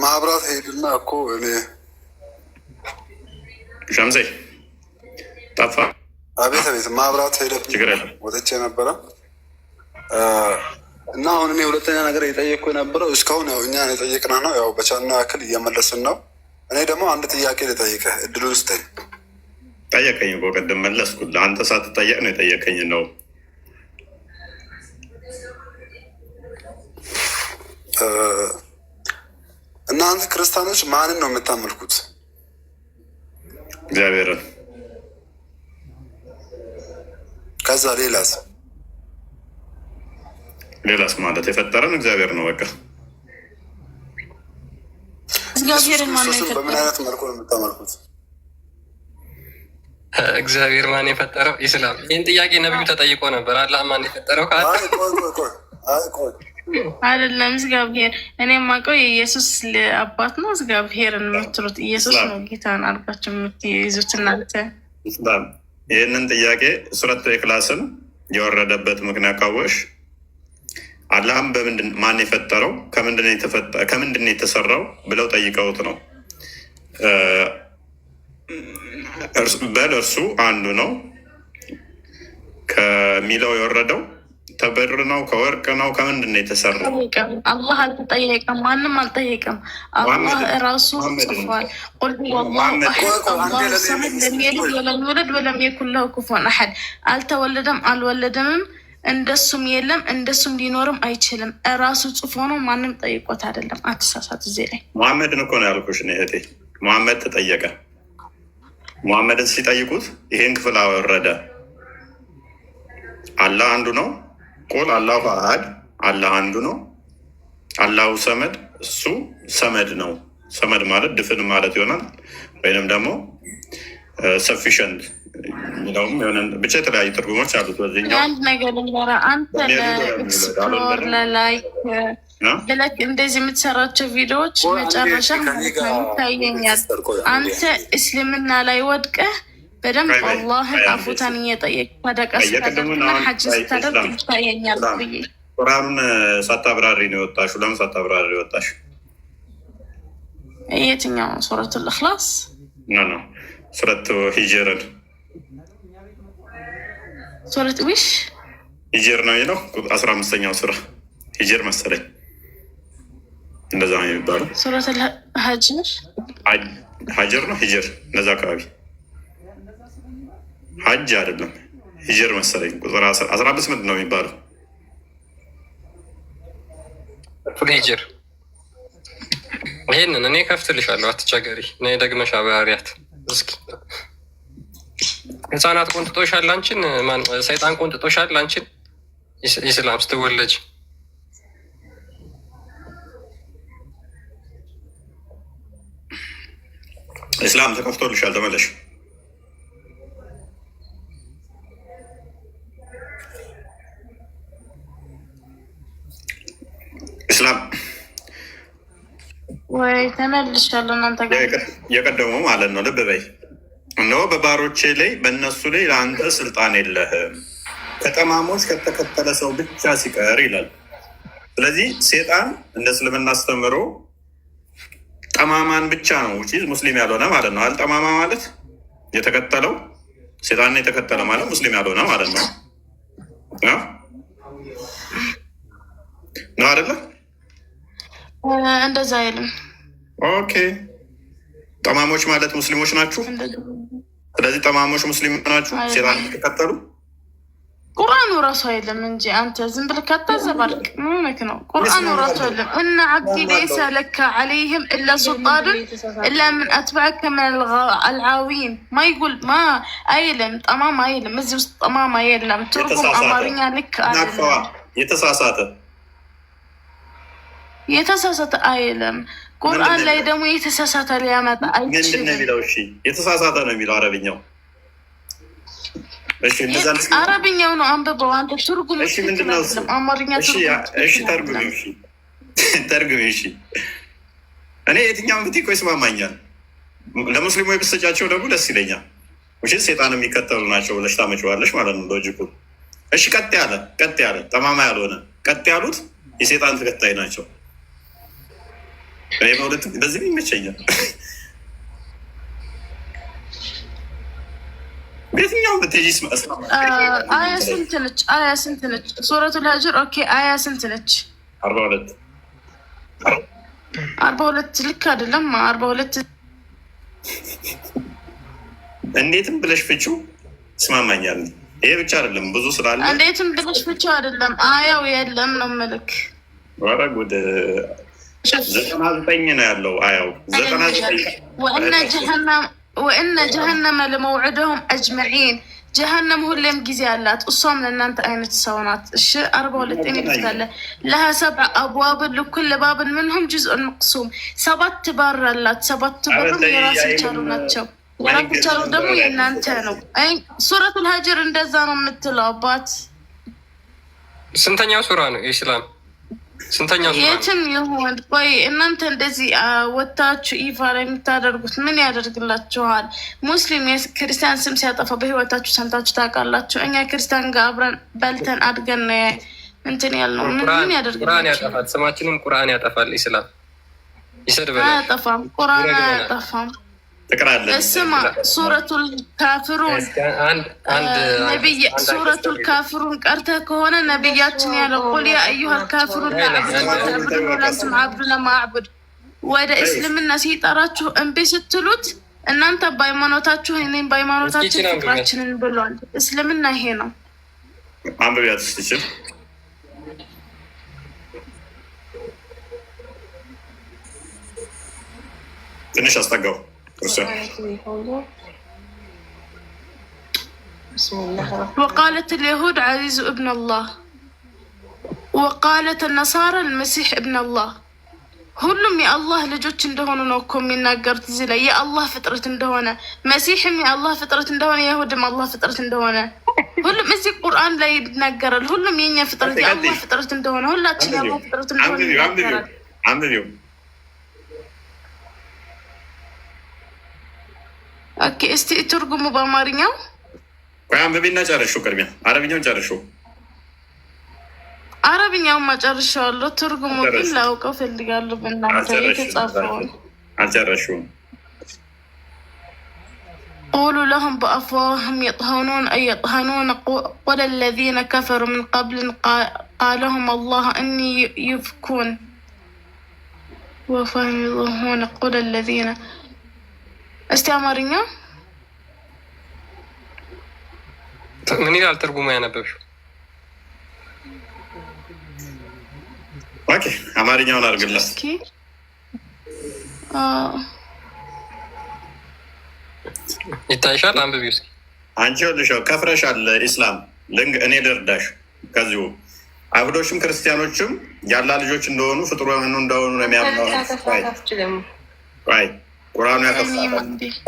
ማብራት ሄድና እኮ እኔ ሸምሴ ጠፋ። አቤት ማብራት ሄደብኝ ወጥቼ ነበረ እና አሁን እኔ ሁለተኛ ነገር የጠየቅኩ የነበረው እስካሁን ያው እኛን የጠየቅና ነው ያው በቻልነው ያክል እየመለስን ነው። እኔ ደግሞ አንድ ጥያቄ ልጠይቅህ እድሉ ስጠኝ። ጠየቀኝ እኮ ቅድም መለስኩልህ። አንተ ሳትጠየቅ ነው የጠየቀኝ ነው። እናንተ ክርስቲያኖች ማንን ነው የምታመልኩት? እግዚአብሔርን። ከዛ ሌላስ ማለት የፈጠረን እግዚአብሔር ነው። በቃ በምን አይነት መልኩ ነው የምታመልኩት? እግዚአብሔር ማን የፈጠረው? ኢስላም። ይህን ጥያቄ ነቢዩ ተጠይቆ ነበር። አላህ ማን የፈጠረው? አይደለም እግዚአብሔር። እኔ የማውቀው የኢየሱስ አባት ነው። እግዚአብሔርን የምትሉት ኢየሱስ ነው ጌታን አድርጋችሁ የምትይዙት እናንተ። ይህንን ጥያቄ ሱረቱ ኢኽላስን የወረደበት ምክንያት ካወቅሽ አላህም ማን የፈጠረው ከምንድን ነው የተሰራው ብለው ጠይቀውት ነው። በል እርሱ አንዱ ነው ከሚለው የወረደው ተብር ነው ከወርቅ ነው ከምንድን ነው የተሰራው? አላህ አልተጠየቀም፣ ማንም አልጠየቀም። አላህ ራሱ ጽፏል። ቁል ሁወላሁ አሐድ አላሁ ሰመድ ለም የሊድ ወለም ዩውለድ ወለም የኩን ለሁ ኩፉወን አሐድ። አልተወለደም አልወለደምም፣ እንደሱም የለም እንደሱም ሊኖርም አይችልም። እራሱ ጽፎ ነው፣ ማንም ጠይቆት አይደለም። አትሳሳት። እዚህ ላይ ሙሐመድን እኮ ነው ያልኩሽ ነው እህቴ። ሙሐመድ ተጠየቀ። ሙሐመድን ሲጠይቁት ይሄን ክፍል አወረደ። አላህ አንዱ ነው። ቁል አላሁ አሐድ፣ አላህ አንዱ ነው። አላሁ ሰመድ፣ እሱ ሰመድ ነው። ሰመድ ማለት ድፍን ማለት ይሆናል። ወይንም ደግሞ ሰፊሸንት የሚለውም የሆነ ብቻ የተለያዩ ትርጉሞች አሉት። በዚህኛው አንድ ነገር ልንገራ። አንተ ለኤክስፕሎር ለላይክ ብለክ እንደዚህ የምትሰራቸው ቪዲዮዎች መጨረሻ ይታየኛል። አንተ እስልምና ላይ ወድቀህ በደንብ አላህን አፉታን እየጠየቅ ተደቀስና ሐጅ ስታደርግ ይታየኛል ብዬ ቁርአኑን ሳታብራሪ ነው የወጣሽው። ለምን ሳታብራሪ ወጣሽ? የትኛው ሱረቱል ኢኽላስ? ኖ ሱረቱ ሂጅርን። ሱረት ዊሽ ሂጅር ነው የሚለው 15ኛው ሱራ ሂጅር መሰለኝ፣ እንደዛ ነው የሚባለው። ሱረቱል ሀጅር ነው ሂጅር፣ እንደዛ አካባቢ ሀጅ አይደለም ሂጅር መሰለኝ። ቁጥር 15 ምንድን ነው የሚባለው? ሂጅር። ይህንን እኔ ከፍትልሻለሁ፣ አትቸገሪ። እኔ ደግመሽ አብራሪያት እስኪ። ህፃናት ቆንጥጦሻል አንቺን፣ ሰይጣን ቆንጥጦሻል አንቺን። ኢስላም ስትወለጅ ኢስላም ተከፍቶልሻል፣ ተመለሽ። ኢስላም ወይ ተመልሻለሁ። እናንተ የቀደመው ማለት ነው። ልብ በይ። እነሆ በባሮቼ ላይ በእነሱ ላይ ለአንተ ስልጣን የለህም ከጠማሞች ከተከተለ ሰው ብቻ ሲቀር ይላል። ስለዚህ ሴጣን እንደ እስልምና አስተምሮ ጠማማን ብቻ ነው ውጪ ሙስሊም ያልሆነ ማለት ነው። አልጠማማ ማለት የተከተለው ሴጣን የተከተለ ማለት ሙስሊም ያልሆነ ማለት ነው ነው አይደለ? እንደዛ አይልም። ኦኬ። ጠማሞች ማለት ሙስሊሞች ናችሁ። ስለዚህ ጠማሞች ሙስሊም ናችሁ ሴጣን ትከተሉ። ቁርአኑ ራሱ አይደለም እንጂ አንተ ዝም ብለህ ካታዘባርቅ ምን ሆነክ ነው? ቁርአኑ ራሱ አይደለም እና ዓብዲ ለይሰ ለከ ዐለይህም ኢላ ሱልጣኑን ኢላ ምን አትበዐከ ምን አልዓዊን ማይጉል ማ አይልም። ጠማማ አይልም። እዚህ ውስጥ ጠማማ የለም። ትርጉም አማርኛ ልክ አይደለም። የተሳሳተ አይልም። ቁርአን ላይ ደግሞ የተሳሳተ ሊያመጣ አይችልም። ምንድን ነው የሚለው? እሺ የተሳሳተ ነው የሚለው አረብኛው። እሺ እንደዛ አረብኛው ነው አንብበው አንተ። ትርጉም እሺ ምንድነው? አማርኛ ትርጉም እሺ ተርጉም። እሺ ተርጉም። እሺ እኔ የትኛውን ብትይ እኮ ይስማማኛል። ለሙስሊሙ ብትሰጫቸው ደግሞ ደስ ይለኛል። እሺ ሴጣን የሚከተሉ ናቸው ብለሽ ታመጪዋለሽ ማለት ነው ሎጂኩ። እሺ ቀጥ ያለ ጠማማ ያልሆነ ቀጥ ያሉት የሴጣን ተከታይ ናቸው። እኔ በሁለት እንደዚህ ይመቸኛል። በየትኛው ብትሄጂስ አያ ስንት ነች? አያ ስንት ነች? ሱረቱል ሀጅር ኦኬ። አያ ስንት ነች? 42 42 ልክ አይደለም። 42 እንዴትም ብለሽ ፍቺው ይስማማኛል። ይሄ ብቻ አይደለም ብዙ ስላለ እንዴትም ብለሽ ፍቺው አይደለም አያው የለም ነው መልክ። ኧረ ጉድ 99 ነው ያለው አያው 99 ወእነ ጀሀነመ ለመውዕደሁም አጅመዒን። ጀሀነም ሁሌም ጊዜ አላት፣ እሷም ለእናንተ አይነት ሰው ናት። እሺ 42 ይፍታለ ለሃ 7 አብዋብን ለኩል ባብን ምንሁም ጁዝኡን መቅሱም። 7 በር አላት። 7 በርም የራስ የቻሉ ናቸው። የራስ የቻሉ ደግሞ የእናንተ ነው። ሱረቱል ሀጅር እንደዛ ነው የምትለው አባት። ስንተኛው ሱራ ነው ኢስላም? ስንተኛው ሱራ ነው? የትም ይሁን ቆይ እናንተ እንደዚህ ወታችሁ ይፋ ላይ የምታደርጉት ምን ያደርግላችኋል? ሙስሊም የክርስቲያን ስም ሲያጠፋ በህይወታችሁ ሰምታችሁ ታውቃላችሁ? እኛ ክርስቲያን ጋር አብረን በልተን አድገን ነው እንትን ያልነው። ምን ያደርግላችኋል? ቁርአን ያጠፋል። ስማችንም ቁርአን ያጠፋል። ኢስላም ይሰድበናል። አያጠፋም። ቁርአን አያጠፋም። እስማ ሱረቱል ካፍሩን ሱረቱል ካፍሩን ቀርተህ ከሆነ ነቢያችን ያለው ቁል ያ አዩሀል ካፍሩን ላአዕቡዱላንቱም አብዱ ለማ አዕቡድ ወደ እስልምና ሲጠራችሁ እምቢ ስትሉት እናንተ በሃይማኖታችሁ እኔም በሃይማኖታችሁ ፍቅራችንን ብሏል። እስልምና ይሄ ነው። አንብቢያት ስትችል ትንሽ አስጠጋው። وقالت اليهود عزيز ابن الله وقالت النصارى المسيح ابن الله ሁሉም የአላህ ልጆች እንደሆኑ ነው እኮ የሚናገሩት እዚህ ላይ። የአላህ ፍጥረት እንደሆነ መሲሕም የአላህ ፍጥረት እንደሆነ የይሁድም አላህ ፍጥረት እንደሆነ ሁሉም እዚህ ቁርአን ላይ ይናገራል። ሁሉም የኛ ፍጥረት የአላህ ፍጥረት እንደሆነ ሁላችን የአላህ ፍጥረት እንደሆነ ይናገራል። ኦኬ እስቲ ትርጉሙ በአማርኛው ቆይ አንብቢና ጨርሺው። ቅድሚያ አረብኛውን ጨርሺው። አረብኛውማ ጨርሼዋለሁ። ትርጉሙ ግን ላውቀው ፈልጋለሁ። በእናንተ የተጻፈውን አልጨረሺውም። ቁሉ ለሁም በአፍዋህም የጥሀኑን አየጥሀኑን ቁል አለዚነ ከፈሩ ምን ቀብልን ቃለሁም አላህ እኒ ዩፍኩን ወፈሚዙሁን ቁል አለዚነ እስቲ አማርኛ ምን ይላል? ትርጉሙ ያነበብሽው? ኦኬ አማርኛውን አድርግላት። ይታይሻል? አንብቢው እስኪ። አንቺ ይኸውልሽ ከፍረሻል። ኢስላም እኔ ልርዳሽ። ከዚሁ አይሁዶችም ክርስቲያኖችም ያላ ልጆች እንደሆኑ ፍጡራን እንደሆኑ ነው የሚያምነው። ቁርአኑ ያከፍታል።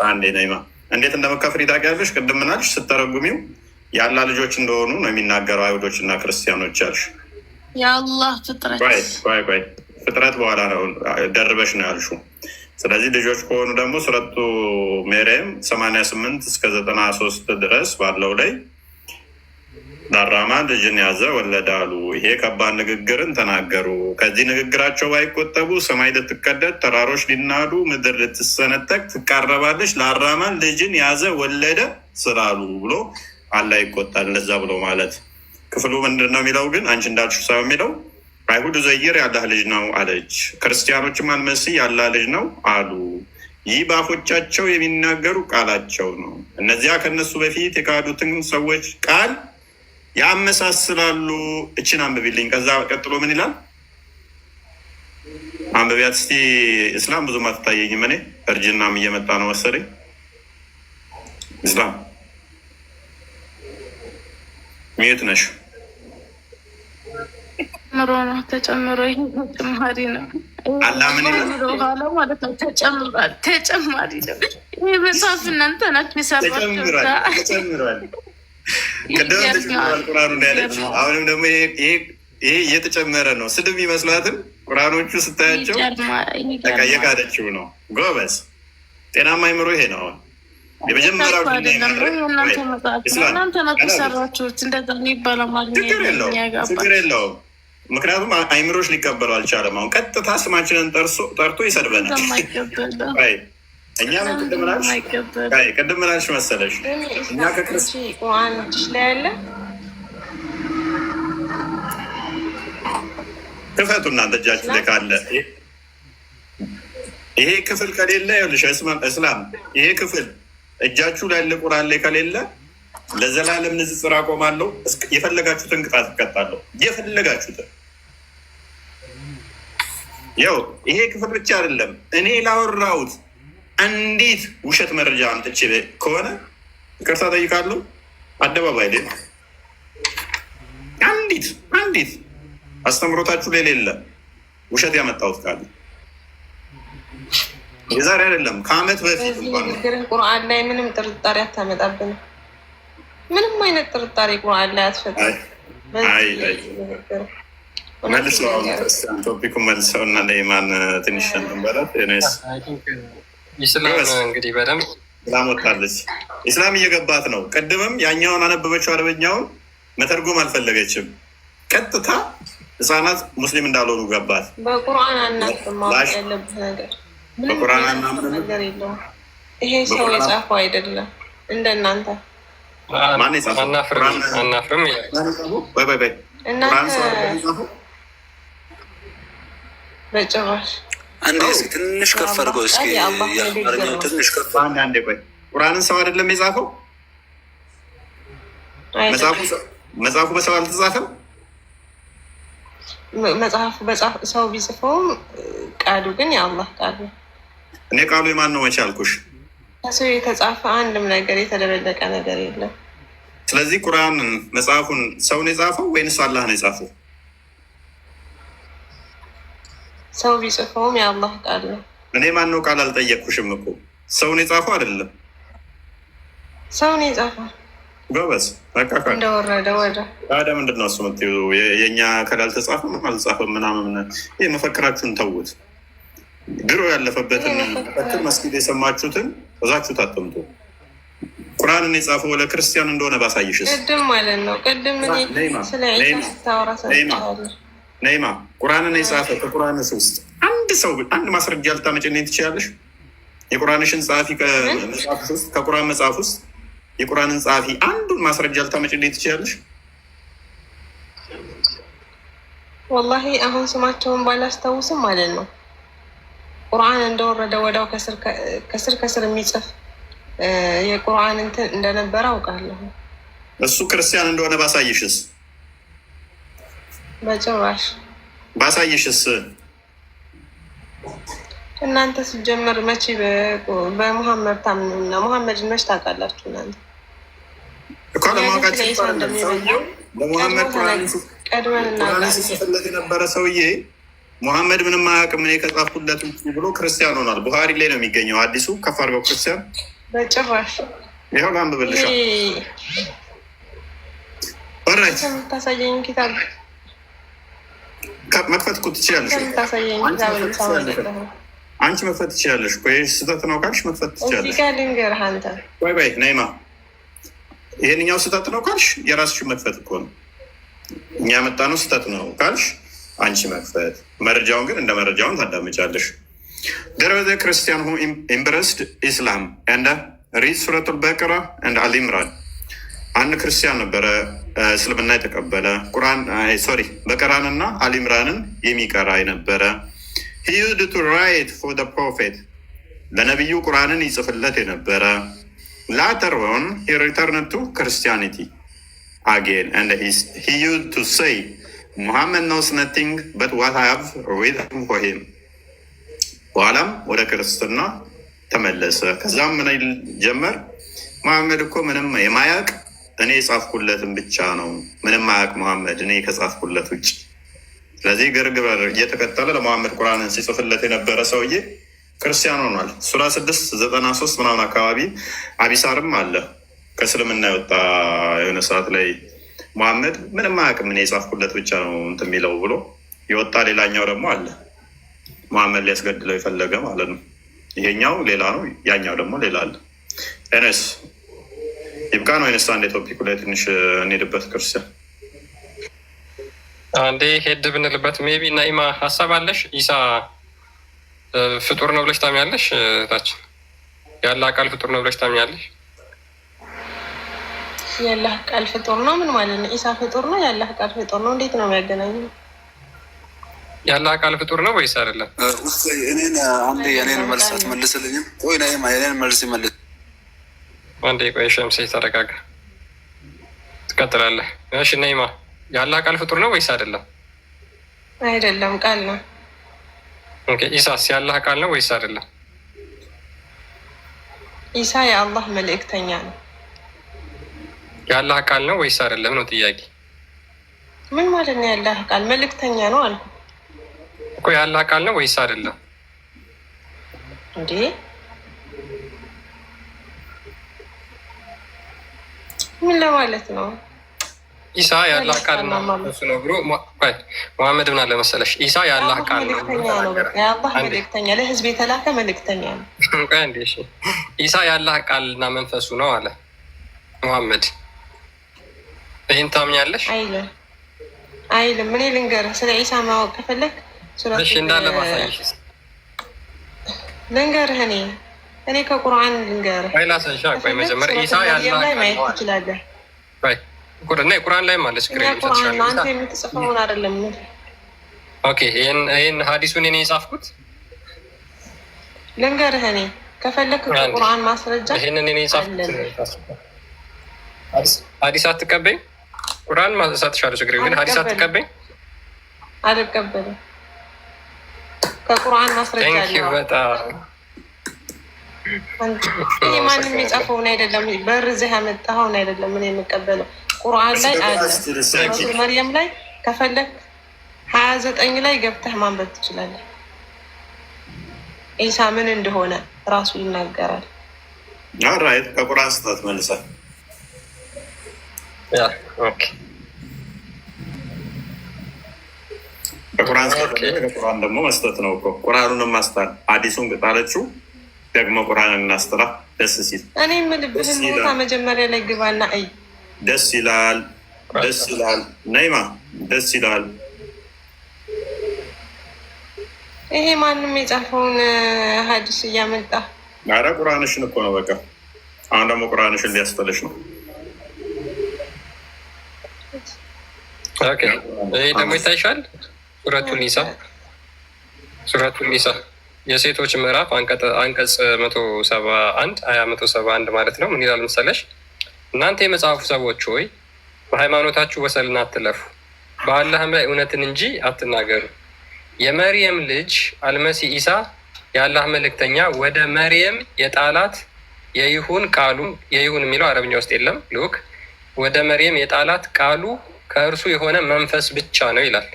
አንዴ ነይማ እንዴት እንደመከፍሪ ታውቂያለሽ? ቅድም ምን አልሽ ስተረጉሚው? ያላ ልጆች እንደሆኑ ነው የሚናገረው አይሁዶች እና ክርስቲያኖች አልሽ። የአላህ ፍጥረት ፍጥረት በኋላ ነው ደርበሽ ነው ያልሽው። ስለዚህ ልጆች ከሆኑ ደግሞ ሱረቱ መርየም 88 እስከ 93 ድረስ ባለው ላይ ዳራማ ልጅን ያዘ ወለዳሉ። ይሄ ከባድ ንግግርን ተናገሩ። ከዚህ ንግግራቸው ባይቆጠቡ ሰማይ ልትቀደድ፣ ተራሮች ሊናዱ፣ ምድር ልትሰነጠቅ ትቃረባለች። ለአራማን ልጅን ያዘ ወለደ ስላሉ ብሎ አላህ ይቆጣል። ለዛ ብሎ ማለት ክፍሉ ምንድን ነው የሚለው? ግን አንቺ እንዳልሽው ሰው የሚለው አይሁድ ዘይር ያላህ ልጅ ነው አለች። ክርስቲያኖችም አልመሲህ ያላህ ልጅ ነው አሉ። ይህ በአፎቻቸው የሚናገሩ ቃላቸው ነው። እነዚያ ከነሱ በፊት የካዱትን ሰዎች ቃል ያመሳስላሉ። እችን አንብቢልኝ። ከዛ ቀጥሎ ምን ይላል? አንብቢያት እስቲ። እስላም ብዙም አትታየኝም። እኔ እርጅናም እየመጣ ነው መሰለኝ። እስላም ሚዩት ነሽ? ተጨምሮ ነው ተጨምሮ፣ ይህ ተጨማሪ ነው። አላምን ኋላ ማለት ነው ተጨምሯል፣ ተጨማሪ ነው። ይህ መጽሐፍ እናንተ ናችሁ የሰራችሁት። ተጨምሯል። ቅድም ተጨምሯል ቁርአኑ እንዳለች፣ አሁንም ደግሞ ይሄ እየተጨመረ ነው። ስድብ ይመስላትን ቁርአኖቹ ስታያቸው የካደችው ነው። ጎበዝ ጤናማ አይምሮ ይሄ ነው። የመጀመሪያው እናንተ ናችሁ የሰራችሁት። እንደዛ የሚባለው ችግር የለውም። ምክንያቱም አይምሮች ሊቀበሉ አልቻለም። አሁን ቀጥታ ስማችንን ጠርቶ ይሰድበናል። እኛ ቅድም ምናልሽ መሰለሽ? እኛ ከክርስቲያኖች ላይ ያለ ክፈቱ እናንተ እጃችሁ ላይ ካለ ይሄ ክፍል ከሌለ ይኸውልሽ እስላም ይሄ ክፍል እጃችሁ ላይ ያለ ቁርአን ላይ ከሌለ ለዘላለም ንጽጽር አቆማለሁ። የፈለጋችሁትን ቅጣት እቀጣለሁ። የፈለጋችሁትን ያው ይሄ ክፍል ብቻ አይደለም። እኔ ላወራሁት አንዲት ውሸት መረጃ አምጥቼ ከሆነ ይቅርታ ጠይቃለሁ። አደባባይ ላይ አንዲት አስተምሮታችሁ ላይ ሌለ ውሸት ያመጣሁት ካለ የዛሬ አይደለም ከዓመት በፊት ንግግርን ቁርአን ላይ ምንም ጥርጣሬ አታመጣብንም። ምንም አይነት ጥርጣሬ ቁርአን ላይ አትፈጥም። መልሰው ቶፒኩ መልሰው እና ለኢማን ትንሽ ንበላት እንግዲህ በደንብ ኢስላም ወጣለች። ኢስላም እየገባት ነው። ቅድምም ያኛውን አነበበችው፣ አረበኛውን መተርጎም አልፈለገችም። ቀጥታ ህፃናት ሙስሊም እንዳልሆኑ ገባት። በቁርአን አናፍርም። ማወቅ ያለብህ ነገር ምንም ነገር የለውም። ይሄ ሰው የጻፈው አይደለም እንደናንተ። ማን የጻፈው? አናፍርም። እናንተ በጭራሽ አንዴ እስኪ ትንሽ ከፍ አድርገው እስኪ የአማርኛው ትንሽ ከፍ አንዴ ቆይ። ቁርአንን ሰው አይደለም የጻፈው? መጽሐፉ በሰው አልተጻፈም። መጽሐፉ ሰው ቢጽፈውም ቃሉ ግን የአላህ ቃል ነው። እኔ ቃሉ የማን ነው መቼ አልኩሽ? ከሰው የተጻፈ አንድም ነገር የተደበለቀ ነገር የለም። ስለዚህ ቁርአን መጽሐፉን ሰው ነው የጻፈው ወይንስ አላህ ነው የጻፈው? ሰው ቢጽፈውም የአላህ ቃል ነው። እኔ ማን ነው ቃል አልጠየቅኩሽም እኮ። ሰው ነው የጻፈው አይደለም? ሰው ነው የጻፈው። ጎበዝ እንደወረደ ወደ ታዲያ ምንድን ነው እሱ የምትይው? የእኛ ከል አልተጻፈም አልጻፈም ምናምን። ይህ መፈክራችሁን ተዉት። ድሮ ያለፈበትን መፈክር መስጊድ የሰማችሁትን እዛችሁ ታተምቱ። ቁርአንን የጻፈው ለክርስቲያን እንደሆነ ባሳይሽስ? ቅድም ማለት ነው። ቅድም ስለ ዒሳ ስታወራ ሰምቻለሁ። ነይማ ቁርአንን የጻፈ ከቁርአንስ ውስጥ አንድ ማስረጃ ልታመጭልኝ ትችላለሽ? የቁርአንሽን ጸሐፊ ከቁርአን መጽሐፍ ውስጥ የቁርአንን ጸሐፊ አንዱን ማስረጃ ልታመጭልኝ ትችላለሽ? ወላሂ አሁን ስማቸውን ባላስታውስም ማለት ነው። ቁርአን እንደወረደ ወዳው ከስር የሚጽፍ የቁርአን እንትን እንደነበረ አውቃለሁ። እሱ ክርስቲያን እንደሆነ ባሳይሽስ? በጭራሽ። ባሳይሽስ? እናንተ ሲጀመር መቼ በሙሐመድ ታምኑና ሙሐመድን መች ታውቃላችሁ? እናንተ እኮ ለማውቃችን ለሙሐመድ ቁርአን ሲጽፍለት የነበረ ሰውዬ ሙሐመድ ምንም አያውቅም እኔ ከጻፍኩለት ብሎ ክርስቲያን ሆኗል። ቡሃሪ ላይ ነው የሚገኘው። አዲሱ ከፍ አድርገው ክርስቲያን። በጭራሽ። ይኸው ላንብብልሻ። ኦራይት የምታሳየኝ ኪታብ መክፈት እኮ ትችላለሽ። አንቺ መክፈት ትችላለሽ። ቆይ ስህተት ነው ካልሽ መክፈት ትችላለሽ። ልንገርህ አንተ ወይ ነይማ፣ ይሄንኛው ስህተት ነው ካልሽ የራስሽ መክፈት እኮ ነው። እኛ ያመጣነው ስህተት ነው ካልሽ አንቺ መክፈት። መረጃውን ግን እንደ መረጃውን ታዳምጫለሽ። There was a Christian who embraced Islam and read Surah Al-Baqarah and Al-Imran. አንድ ክርስቲያን ነበረ እስልምና የተቀበለ በቀራን እና አልኢምራንን የሚቀራ ነበረ። He used to write for the prophet ለነቢዩ ቁርአንን ይጽፍለት የነበረ later on he returned to Christianity again and he used to say Muhammad knows nothing but what I have written for him በኋላም ወደ ክርስትና ተመለሰ። ከዛም ምን ጀመር? መሐመድ እኮ ምንም የማያውቅ እኔ የጻፍኩለትን ብቻ ነው። ምንም ማያውቅ መሐመድ እኔ ከጻፍኩለት ውጭ። ስለዚህ ግርግር እየተከተለ ለመሐመድ ቁርአንን ሲጽፍለት የነበረ ሰውዬ ክርስቲያን ሆኗል። ሱራ 693 ምናምን አካባቢ አቢሳርም አለ ከእስልምና የወጣ የሆነ ሰዓት ላይ መሐመድ ምንም አያውቅም እኔ የጻፍኩለት ብቻ ነው እንትን የሚለው ብሎ የወጣ ሌላኛው ደግሞ አለ መሐመድ ሊያስገድለው የፈለገ ማለት ነው። ይሄኛው ሌላ ነው፣ ያኛው ደግሞ ሌላ አለ። ኤነስ ይብቃ ነው። ኤነስ አንድ ቶፒኩ ላይ ትንሽ እንሄድበት። ክርስቲያን አንዴ ሄድ ብንልበት ሜቢ ናኢማ ሀሳብ አለሽ? ኢሳ ፍጡር ነው ብለሽ ታምኛለሽ? ታችን ያለ አካል ፍጡር ነው ብለሽ ታምኛለሽ? ያላህ ቃል ፍጡር ነው ምን ማለት ነው? ኢሳ ፍጡር ነው? ያላህ ቃል ፍጡር ነው? እንዴት ነው የሚያገናኘው? ያላህ ቃል ፍጡር ነው ወይስ አይደለም? እኔን አንዴ የኔን መልስ አትመልስልኝም? ቆይ ናይማ የኔን መልስ ይመልስ። አንዴ ቆይ ሸምሴ ተረጋጋ፣ ትቀጥላለህ። እሺ ናይማ ያላህ ቃል ፍጡር ነው ወይስ አይደለም? አይደለም፣ ቃል ነው። ኦኬ ኢሳስ ያላህ ቃል ነው ወይስ አይደለም? ኢሳ የአላህ መልእክተኛ ነው። ያላህ ቃል ነው ወይስ አይደለም ነው ጥያቄ። ምን ማለት ነው? ያላህ ቃል መልእክተኛ ነው አልኩ እኮ። ያላህ ቃል ነው ወይስ አይደለም እንዴ? ምን ለማለት ነው? ኢሳ ያላህ ቃል ነው እሱ ነው ብሎ መሐመድ ምን አለ መሰለሽ፣ ኢሳ ያላህ ቃል ነው፣ የአላህ መልእክተኛ፣ ለህዝብ የተላከ መልእክተኛ ነው። ኢሳ ያላህ ቃልና መንፈሱ ነው አለ መሐመድ። ይህን ታምኛለሽ? አይልም። እኔ ልንገርህ ስለ ኢሳ ማወቅ ከፈለግ እንዳለ ማሳየሽ ልንገርህ። እኔ ከቁርአን ልንገርህ። ላሰንሻ ቆይ መጀመሪያ ኢሳ ያላህ ቃል ማየት ትችላለህ። እና የቁርአን ላይ ማለት አንተ የምትጽፈውን አይደለም። ኦኬ ይህን ሀዲሱን እኔ የጻፍኩት ልንገርህ። ከፈለክ ከቁርአን ማስረጃ ይህንን እኔ የጻፍኩት ሀዲስ አትቀበኝ። ቁርአን ማሳትሻለሁ ችግር ግን ሀዲስ አትቀበኝ። አልቀበልም። ከቁርአን ማስረጃ ይሄ ማንም የጻፈውን አይደለም። በርዝህ ያመጣኸውን አይደለም ምን የምቀበለው። ቁርአን ላይ አለ። መርየም ላይ ከፈለክ 29 ላይ ገብተህ ማንበብ ትችላለህ። ኢሳ ምን እንደሆነ ራሱ ይናገራል። ራይት ከቁርአን ስህተት መልሰህ ከቁርአን ደግሞ መስጠት ነው እኮ። ቁርአኑንም ማስታል ሀዲሱን ቅጣለችው ደግሞ ቁርአን እናስተላ ደስ ሲል እኔ የምልብህን ቦታ መጀመሪያ ላይ ግባና አይ ደስ ይላል፣ ደስ ይላል። ነይማ ደስ ይላል። ይሄ ማንም የጻፈውን ሀዲስ እያመጣ ኧረ ቁርአንሽን እኮ ነው በቃ። አሁን ደግሞ ቁርአንሽን ሊያስጠለሽ ነው። ይሄ ደግሞ ይታይሻል። ሱረቱን ኒሳ የሴቶች ምዕራፍ አንቀጽ 171 171 ማለት ነው። ምን ይላል መሰለሽ? እናንተ የመጽሐፉ ሰዎች ሆይ በሃይማኖታችሁ ወሰንን አትለፉ፣ በአላህም ላይ እውነትን እንጂ አትናገሩ። የመርየም ልጅ አልመሲ ኢሳ የአላህ መልእክተኛ ወደ መርየም የጣላት የይሁን ቃሉ፣ የይሁን የሚለው አረብኛ ውስጥ የለም ልክ፣ ወደ መርየም የጣላት ቃሉ ከእርሱ የሆነ መንፈስ ብቻ ነው ይላል።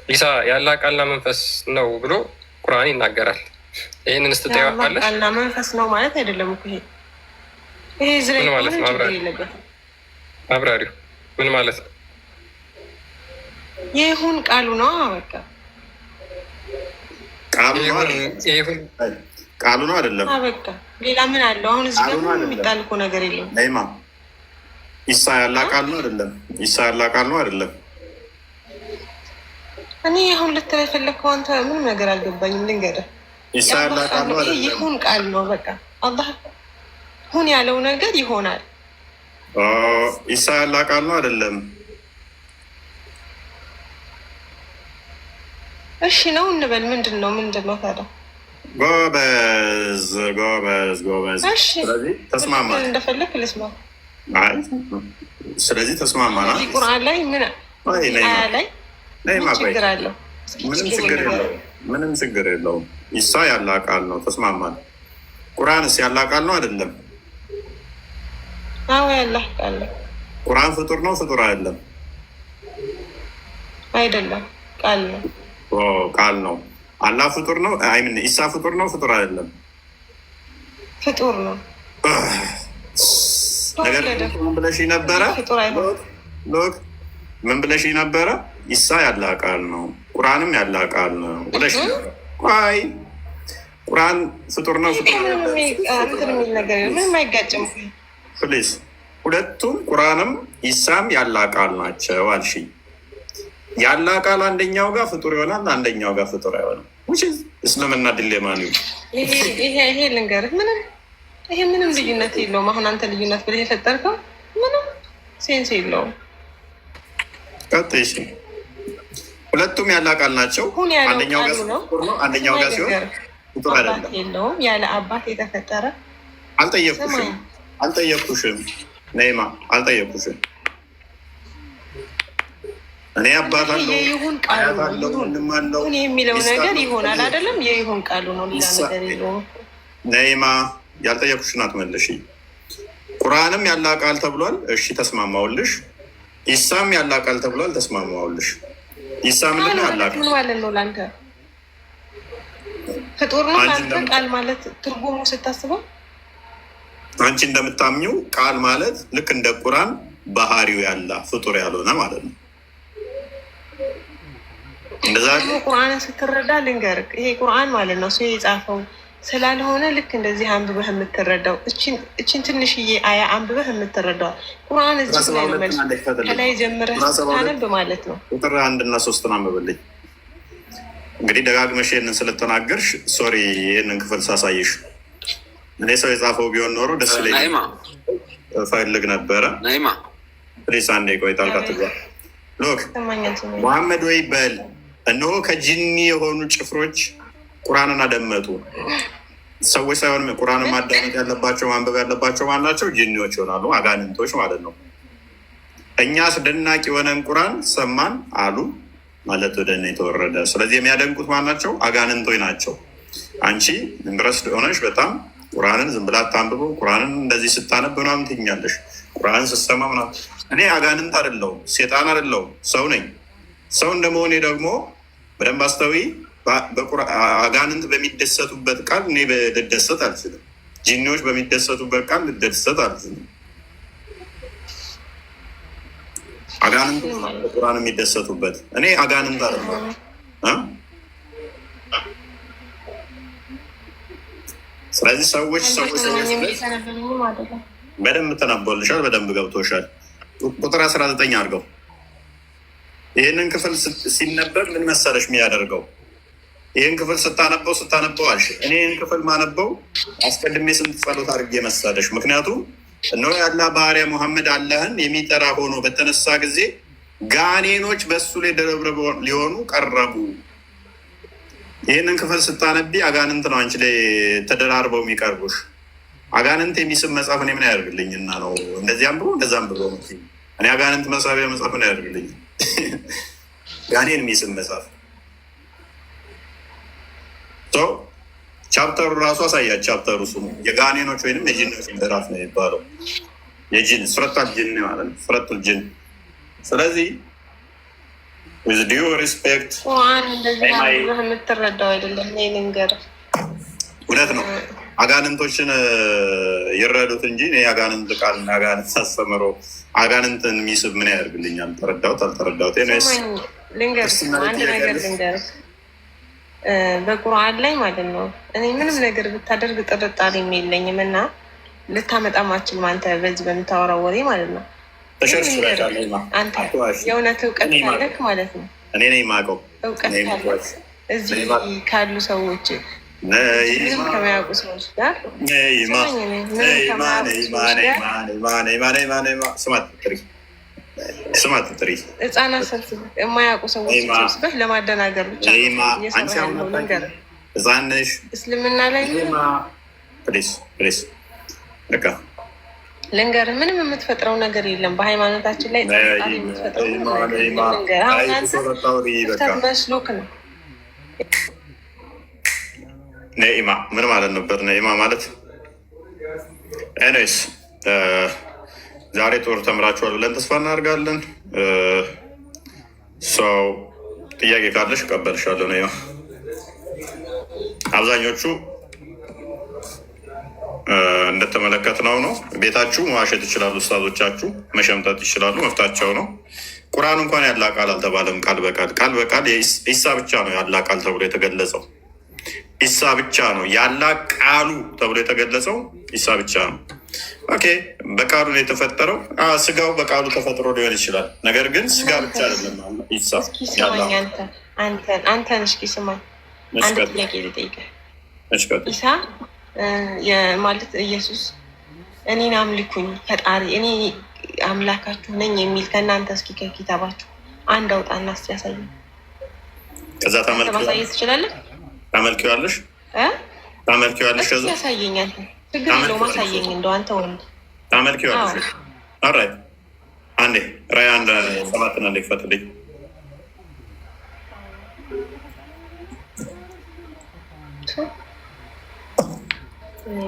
ኢሳ የአላህ ቃልና መንፈስ ነው ብሎ ቁርአን ይናገራል። ይህንን ስትጠይዋለሽ ቃልና መንፈስ ነው ማለት አይደለም እኮ ይሄ ምን ማለት ነው? አብራሪው ምን ማለት ነው? ይሁን ቃሉ ነው በቃ ቃሉ ነው አይደለም በቃ ሌላ ምን አለው? አሁን እዚህ ጋር ምንም የሚጣል እኮ ነገር የለም። ነይማ ኢሳ ያላህ ቃል ነው አይደለም? ኢሳ ያላህ ቃል ነው አይደለም? እኔ አሁን ልትል የፈለግከው አንተ ምንም ነገር አልገባኝም። ልንገርህ ኢሳ ያላህ ቃል ነው አይደለም? ይሁን ቃል ነው በቃ አላህ ሁን ያለው ነገር ይሆናል። ኢሳ ያላህ ቃል ነው አይደለም? እሺ ነው እንበል። ምንድን ነው ታዲያ? ጎበዝ ጎበዝ ጎበዝ። ስለዚህ ተስማማ፣ እንደፈለክ ልስማ። ስለዚህ ተስማማና ቁርአን ላይ ምን ችግር አለው? ምንም ችግር የለውም። ኢሳ ያለ ቃል ነው። ተስማማን። ቁርአንስ ያለ ቃል ነው አይደለም? አዎ ያለ ቃል ነው። ቁርአን ፍጡር ነው ፍጡር አይደለም? አይደለም፣ ቃል ነው። ቃል ነው። አላህ ፍጡር ነው። አይምን ኢሳ ፍጡር ነው ፍጡር አይደለም? ፍጡር ነው። ነገር ምን ብለሽ ነበረ? ምን ብለሽ ነበረ? ኢሳ ያለ ቃል ነው፣ ቁርአንም ያለ ቃል ነው ብለሽ ነበር። ቆይ ቁርአን ፍጡር ነው ፍጡር ምንም አይጋጭም። ፕሊዝ ሁለቱም ቁርአንም ኢሳም ያለ ቃል ናቸው አልሽኝ። ያለ ቃል አንደኛው ጋር ፍጡር ይሆናል፣ አንደኛው ጋር ፍጡር አይሆንም። እስልምና ዲሌማ ነው ይሄ። ልንገርህ ይሄ ምንም ልዩነት የለውም። አሁን አንተ ልዩነት ብለህ የፈጠርከው ምንም ሴንስ የለውም። ቀጥሽ ሁለቱም ያለ ቃል ናቸው። አንደኛው ጋር ፍጡር ነው፣ አንደኛው ጋር ሲሆን ፍጡር አይደለም። የለውም ያለ አባት የተፈጠረ። አልጠየኩሽም ነይማ፣ አልጠየኩሽም። እኔ አባት አለው የይሁን ቃሉ ነው የሚለው ነገር ይሆናል አይደለም? የይሁን ቃሉ ነው፣ ሌላ ነገር የለውም። ነይማ ያልጠየኩሽን አትመልሽ። ቁርአንም ያለ ቃል ተብሏል። እሺ ተስማማውልሽ። ኢሳም ያለ ቃል ተብሏል። ተስማማውልሽ። ኢሳ ምንድን ነው ያለ ቃል ማለት ነው? ለአንተ ፍጡር ነው አንተ ቃል ማለት ትርጉሙ ስታስበው፣ አንቺ እንደምታምኚው ቃል ማለት ልክ እንደ ቁርአን ባህሪው ያለ ፍጡር ያልሆነ ማለት ነው። እንደዛ ቁርአንን ስትረዳ ልንገርህ፣ ይሄ ቁርአን ማለት ነው ሰው የጻፈው ስላልሆነ ልክ እንደዚህ አንብበህ የምትረዳው እችን ትንሽዬ አያ አንብበህ የምትረዳው ቁርአን እዚህ ላይ ነው። መልስ ከላይ ጀምረህ ስታነብ ማለት ነው። ቁጥር 1 እና 3 አንብብልኝ። እንግዲህ ደጋግመሽ ይህንን ስለተናገርሽ ሶሪ፣ ይህንን ክፍል ሳሳይሽ እኔ ሰው የጻፈው ቢሆን ኖሮ ደስ ይለኝ ፈልግ ነበረ። ፕሊስ አንዴ ቆይ፣ ጣልቃ ትግባ። ሎክ መሐመድ ወይ በል እነሆ ከጂኒ የሆኑ ጭፍሮች ቁርአንን አደመጡ። ሰዎች ሳይሆን ቁርአንን ማዳመጥ ያለባቸው ማንበብ ያለባቸው ማናቸው? ጂኒዎች ይሆናሉ፣ አጋንንቶች ማለት ነው። እኛ አስደናቂ የሆነን ቁርአን ሰማን አሉ ማለት ወደ እኔ የተወረደ። ስለዚህ የሚያደንቁት ማናቸው? አጋንንቶች ናቸው። አንቺ ድረስ ሆነሽ በጣም ቁርአንን ዝም ብላ ታንብበው። ቁርአንን እንደዚህ ስታነብ ምናምን ትኛለሽ። ቁርአንን ስትሰማ ምናምን። እኔ አጋንንት አይደለሁም፣ ሴጣን አይደለሁም፣ ሰው ነኝ። ሰው እንደመሆኔ ደግሞ በደንብ አስተዊ። አጋንንት በሚደሰቱበት ቃል እኔ ልደሰት አልችልም። ጂኒዎች በሚደሰቱበት ቃል ልደሰት አልችልም። አጋንንት ቁርአን የሚደሰቱበት እኔ አጋንንት አይደለሁም። ስለዚህ ሰዎች በደንብ ተናቦልሻል፣ በደንብ ገብቶሻል። ቁጥር 19 አድርገው። ይህንን ክፍል ሲነበብ ምን መሰለሽ የሚያደርገው? ይህን ክፍል ስታነበው አልሽ። እኔ ይህን ክፍል ማነበው አስቀድሜ ስንት ጸሎት አድርጌ መሰለሽ? ምክንያቱም እነሆ የአላህ ባሪያ ሙሐመድ አላህን የሚጠራ ሆኖ በተነሳ ጊዜ ጋኔኖች በእሱ ላይ ደረብረብ ሊሆኑ ቀረቡ። ይህንን ክፍል ስታነቢ አጋንንት ነው አንቺ ላይ ተደራርበው የሚቀርቡሽ። አጋንንት የሚስብ መጽሐፍ እኔ ምን ያደርግልኝና ነው? እንደዚህ አንብቦ እንደዛ አንብቦ እኔ አጋንንት መሳቢያ መጽሐፍ ምን ያደርግልኝ? ጋኔን የሚስብ መጽሐፍ ቻፕተሩ ራሱ አሳያት። ቻፕተሩ ስሙ የጋኔኖች ወይም የጂኖች ምዕራፍ ነው የሚባለው። የጂን ፍረታል ጂን ማለት ነው። ፍረቱል ጂን። ስለዚህ with due respect የምትረዳው አይደለም። ልንገርህ፣ እውነት ነው። አጋንንቶችን ይረዱት እንጂ አጋንንት ቃል አጋንንት አስተምሮ አጋንንትን የሚስብ ምን ያደርግልኛል? ተረዳሁት አልተረዳሁት። ልንገርህ፣ አንድ ነገር ልንገርህ፣ በቁርአን ላይ ማለት ነው እኔ ምንም ነገር ብታደርግ ጥርጣሬ የለኝም እና ልታመጣም አትችልም አንተ በዚህ በምታወራው ወሬ ማለት ነው። አንተ የእውነት እውቀት ካለክ ማለት ነው እኔ ነኝ የማውቀው እውቀት ካለክ እዚህ ካሉ ሰዎች ምንም ከማያውቁ ሰዎች ጋር ስማት ጥሪ ህፃናት ሰብስበህ የማያውቁ ሰዎች ሰብስበህ ለማደናገር ብቻ እየሰራ ያለው ነገር ህፃን ነሽ። እስልምና ላይ ፕሊስ በቃ ልንገርህ፣ ምንም የምትፈጥረው ነገር የለም በሃይማኖታችን ላይ የምትፈጥረው ነገር አሁን አንተ መስሎክ ነው። ነኢማ ምን ማለት ነበር? ነኢማ ማለት ኤኒዌይስ ዛሬ ጦር ተምራችኋል ብለን ተስፋ እናደርጋለን። ሰው ጥያቄ ካለሽ እቀበልሻለሁ። ነኢማ አብዛኞቹ እንደተመለከትነው ነው። ቤታችሁ መዋሸት ይችላሉ፣ ኡስታዞቻችሁ መሸምጠጥ ይችላሉ፣ መፍታቸው ነው። ቁርአን እንኳን ያላ ቃል አልተባለም። ቃል በቃል ኢሳ ብቻ ነው ያላ ቃል ተብሎ የተገለጸው። ኢሳ ብቻ ነው ያላ ቃሉ ተብሎ የተገለጸው። ኢሳ ብቻ ነው። ኦኬ በቃሉ ነው የተፈጠረው። ስጋው በቃሉ ተፈጥሮ ሊሆን ይችላል። ነገር ግን ስጋ ብቻ አይደለም ኢሳ። አንተን እስኪ ስማኝ፣ አንድ ጥያቄ ልጠይቅህ። ኢሳ ማለት ኢየሱስ እኔን አምልኩኝ ፈጣሪ እኔ አምላካችሁ ነኝ የሚል ከእናንተ እስኪ ከኪታባችሁ አንድ አውጣና እስኪ ያሳየኝ። ከዛ ማሳየት ትችላለህ? ታመልኪዋለሽ? ከዛ ያሳየኝ። አንተ ችግር የለውም አሳየኝ። እንደው አንተ ወንድ ታመልኪዋለሽ? ኦልራይት አንዴ ራዕይ 1:7 አንዴ ክፈትልኝ።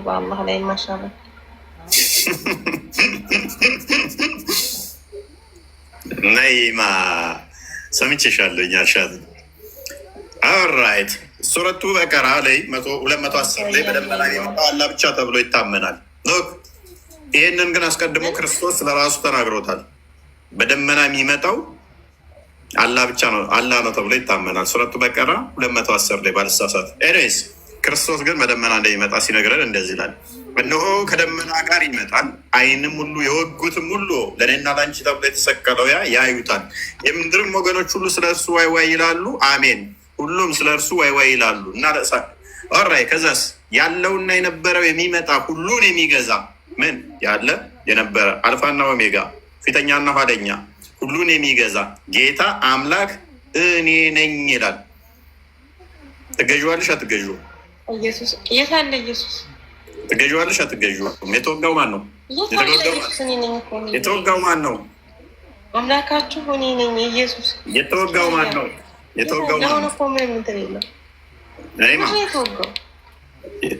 በአላህ ላይ ማሻአላ ነይማ ሰምቼሻለሁ። አልሻት ኦልራይት ሱረቱ በቀራ ላይ 210 ላይ በደመና የመጣው አላህ ብቻ ተብሎ ይታመናል። ይህንን ግን አስቀድሞ ክርስቶስ ለራሱ ተናግሮታል። በደመና የሚመጣው አላህ ብቻ ነው፣ አላህ ነው ተብሎ ይታመናል። ሱረቱ በቀራ 210 ላይ ባልሳሳት። ኤኒዌይስ ክርስቶስ ግን በደመና እንደሚመጣ ሲነግረን እንደዚህ ይላል፣ እነሆ ከደመና ጋር ይመጣል፣ ዓይንም ሁሉ የወጉትም ሁሉ ለእኔና ለአንቺ ተብሎ የተሰቀለው ያዩታል፣ የምድርም ወገኖች ሁሉ ስለ እርሱ ዋይ ዋይ ይላሉ። አሜን። ሁሉም ስለ እርሱ ዋይ ዋይ ይላሉ እና ኦራይ። ከዛስ ያለውና የነበረው የሚመጣ ሁሉን የሚገዛ ምን ያለ የነበረ አልፋና ኦሜጋ ፊተኛና ኋለኛ ሁሉን የሚገዛ ጌታ አምላክ እኔ ነኝ ይላል። ትገዥዋለሽ አትገዥውም? ኢየሱስ የት አለ? ኢየሱስ ትገዥዋለሽ አትገዥውም? የተወጋው ማን ነው? የተወጋው ማን ነው? አምላካችሁ እኔ ነኝ። ኢየሱስ የተወጋው ማን ነው? የተወጋው ማን ነው?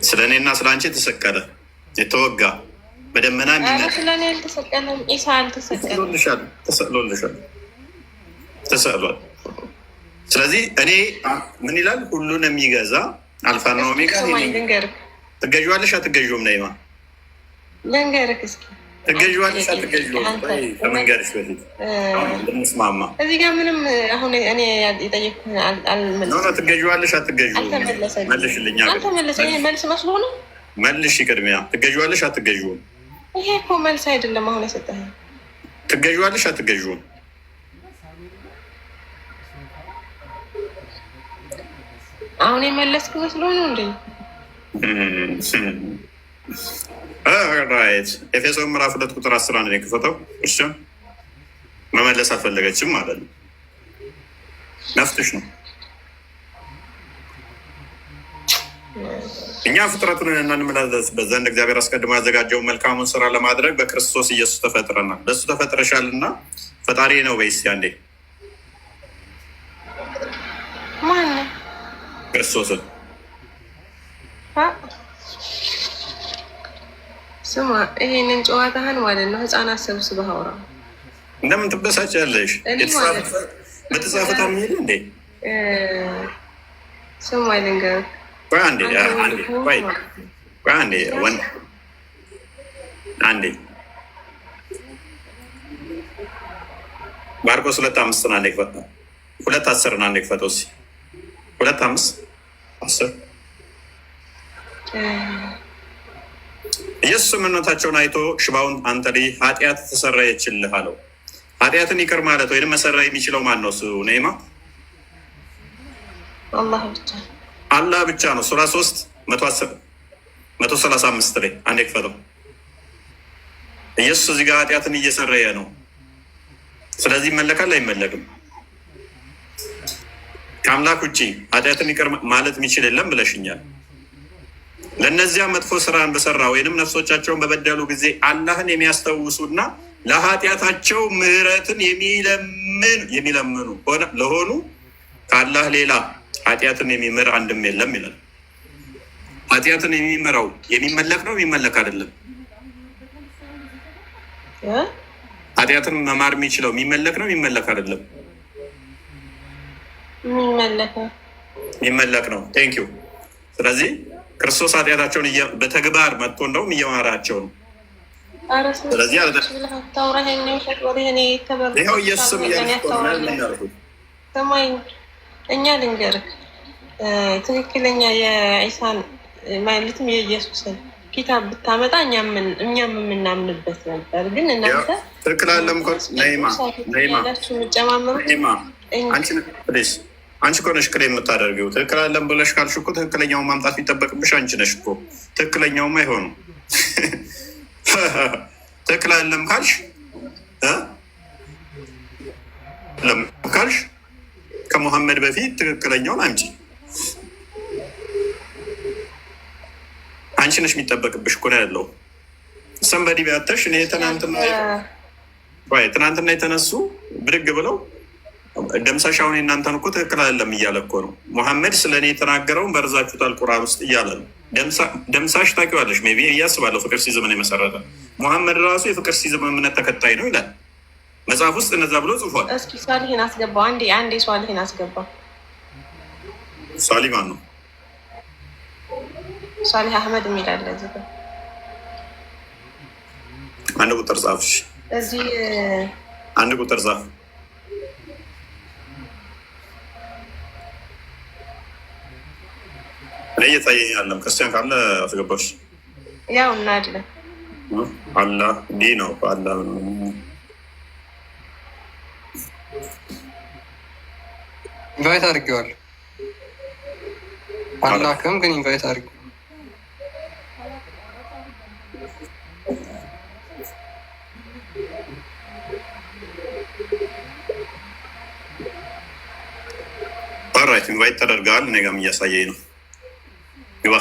ስለ እኔና ስለ አንቺ የተሰቀለ የተወጋ በደመና የሚመጣ ስለ እኔ አልተሰቀለም። ኢሳ አልተሰቀለም። ተሰቅሎልሻል፣ ተሰቅሏል። ስለዚህ እኔ ምን ይላል? ሁሉን የሚገዛ አልፋና ኦሜጋ። ትገዥዋለሽ አትገዥውም? ነይማ ልንገርህ እስኪ ትገዥዋለሽ አትገዥውም? ከመንገርሽ በፊት እንስማማ። እዚህ ጋር ምንም አሁን እኔ የጠየኩህን አልመለስም። ትገዥዋለሽ አትገዥውም? መልሽልኛ። አልተመለሰም። ይሄ መልስ መስሎ ነው። መልሽ ቅድሚያ። ትገዥዋለሽ አትገዥውም? ይሄ እኮ መልስ አይደለም አሁን የሰጠኸኝ። ትገዥዋለሽ አትገዥውም? አሁን የመለስክ መስሎ ነው እንዴ? ራይት ኤፌሶን ምዕራፍ 2:11 ነው የከፈተው። እሺ መመለስ አልፈለገችም ማለት ነው። ነፍጥሽ ነው። እኛ ፍጥረቱን እንመላለስበት ዘንድ እግዚአብሔር አስቀድሞ ያዘጋጀውን መልካሙን ስራ ለማድረግ በክርስቶስ ኢየሱስ ተፈጥረናል። ለእሱ ተፈጥረሻል እና ፈጣሪ ነው ወይስ ያንዴ ማነው? ክርስቶስን ስማ፣ ይሄንን ጨዋታህን ማለት ነው ህፃናት ሰብስበህ አውራ። እንደምን ትበሳጫለሽ? በተጻፈ ታምኝል እንዴ? ስማ ልንገርህ፣ አንዴ ማርቆስ 2:5 አንዴ ክፈት፣ 2:10 አንዴ ክፈተው። 2:5-10 ኢየሱስ እምነታቸውን አይቶ ሽባውን አንተ ልጅ ኃጢአት ተሰረየችልህ አለው። ኃጢአትን ይቅር ማለት ወይም መሰራ የሚችለው ማን ነው? እሱ ነይማ አላህ ብቻ ነው። ሱራ 3:135 ላይ አንዴ ክፈተው። ኢየሱስ እዚህ ጋር ኃጢአትን እየሰረየ ነው። ስለዚህ ይመለካል አይመለክም? ከአምላክ ውጭ ኃጢአትን ይቅር ማለት የሚችል የለም ብለሽኛል። ለእነዚያ መጥፎ ስራን በሰራ ወይንም ነፍሶቻቸውን በበደሉ ጊዜ አላህን የሚያስታውሱና ለኃጢአታቸው ምሕረትን የሚለምኑ ለሆኑ ከአላህ ሌላ ኃጢአትን የሚምር አንድም የለም ይላል። ኃጢአትን የሚምረው የሚመለክ ነው የሚመለክ አይደለም? ኃጢአትን መማር የሚችለው የሚመለክ ነው የሚመለክ አይደለም? የሚመለክ ነው። ቴንኪው። ስለዚህ ክርስቶስ ኃጢአታቸውን በተግባር መጥቶ እንደውም እየማራቸው ነው። ስለዚህ ይኸው ኢየሱስም ሰማኝ። እኛ ልንገርህ ትክክለኛ የኢሳን ማለትም የኢየሱስን ኪታብ ብታመጣ እኛም የምናምንበት ነበር። ግን እናንተ ትክክል አለም አንቺ እኮ ነሽ ክሌም የምታደርገው። ትክክል አለም ብለሽ ካልሽ እኮ ትክክለኛውን ማምጣት ቢጠበቅብሽ አንቺ ነሽ እኮ። ትክክለኛውም አይሆኑም። ትክክል አለም ካልሽ ከሙሐመድ በፊት ትክክለኛውን አምጪ። አንቺ ነሽ የሚጠበቅብሽ እኮ ነው ያለው። ሰንበዲ ቢያተሽ እኔ ትናንትና የተነሱ ብድግ ብለው ደምሳሽ አሁን እናንተን እኮ ትክክል አይደለም እያለ እኮ ነው። ሙሐመድ ስለ እኔ የተናገረውን በርዛችሁታል ቁርአን ውስጥ እያለ ነው። ደምሳሽ ታውቂዋለሽ ሜይ ቢ እያስባለሁ። ፍቅር ሲዝምን የመሰረተ ሙሐመድ ራሱ የፍቅር ሲዝም እምነት ተከታይ ነው ይላል መጽሐፍ ውስጥ እነዛ ብሎ ጽፏል። እስኪ ሷሊህን አስገባው። አንዴ ሷሊህን አስገባው። ሷሊ ማን ነው? ሷሊህ አህመድ የሚላለ እዚህ ጋር አንድ ቁጥር ጻፍሽ። እዚህ አንድ ቁጥር ጻፍ። እኔ እየታየኝ ያለም ክርስቲያን ካለ አስገባሽ። ያው እናለ አላህ ዲ ነው አላህ ኢንቫይት አድርጌዋለሁ። አላክም ግን ኢንቫይት አድርጌው ኦልራይት ኢንቫይት ተደርገዋል። እኔ ጋርም እያሳየኝ ነው። ግባ።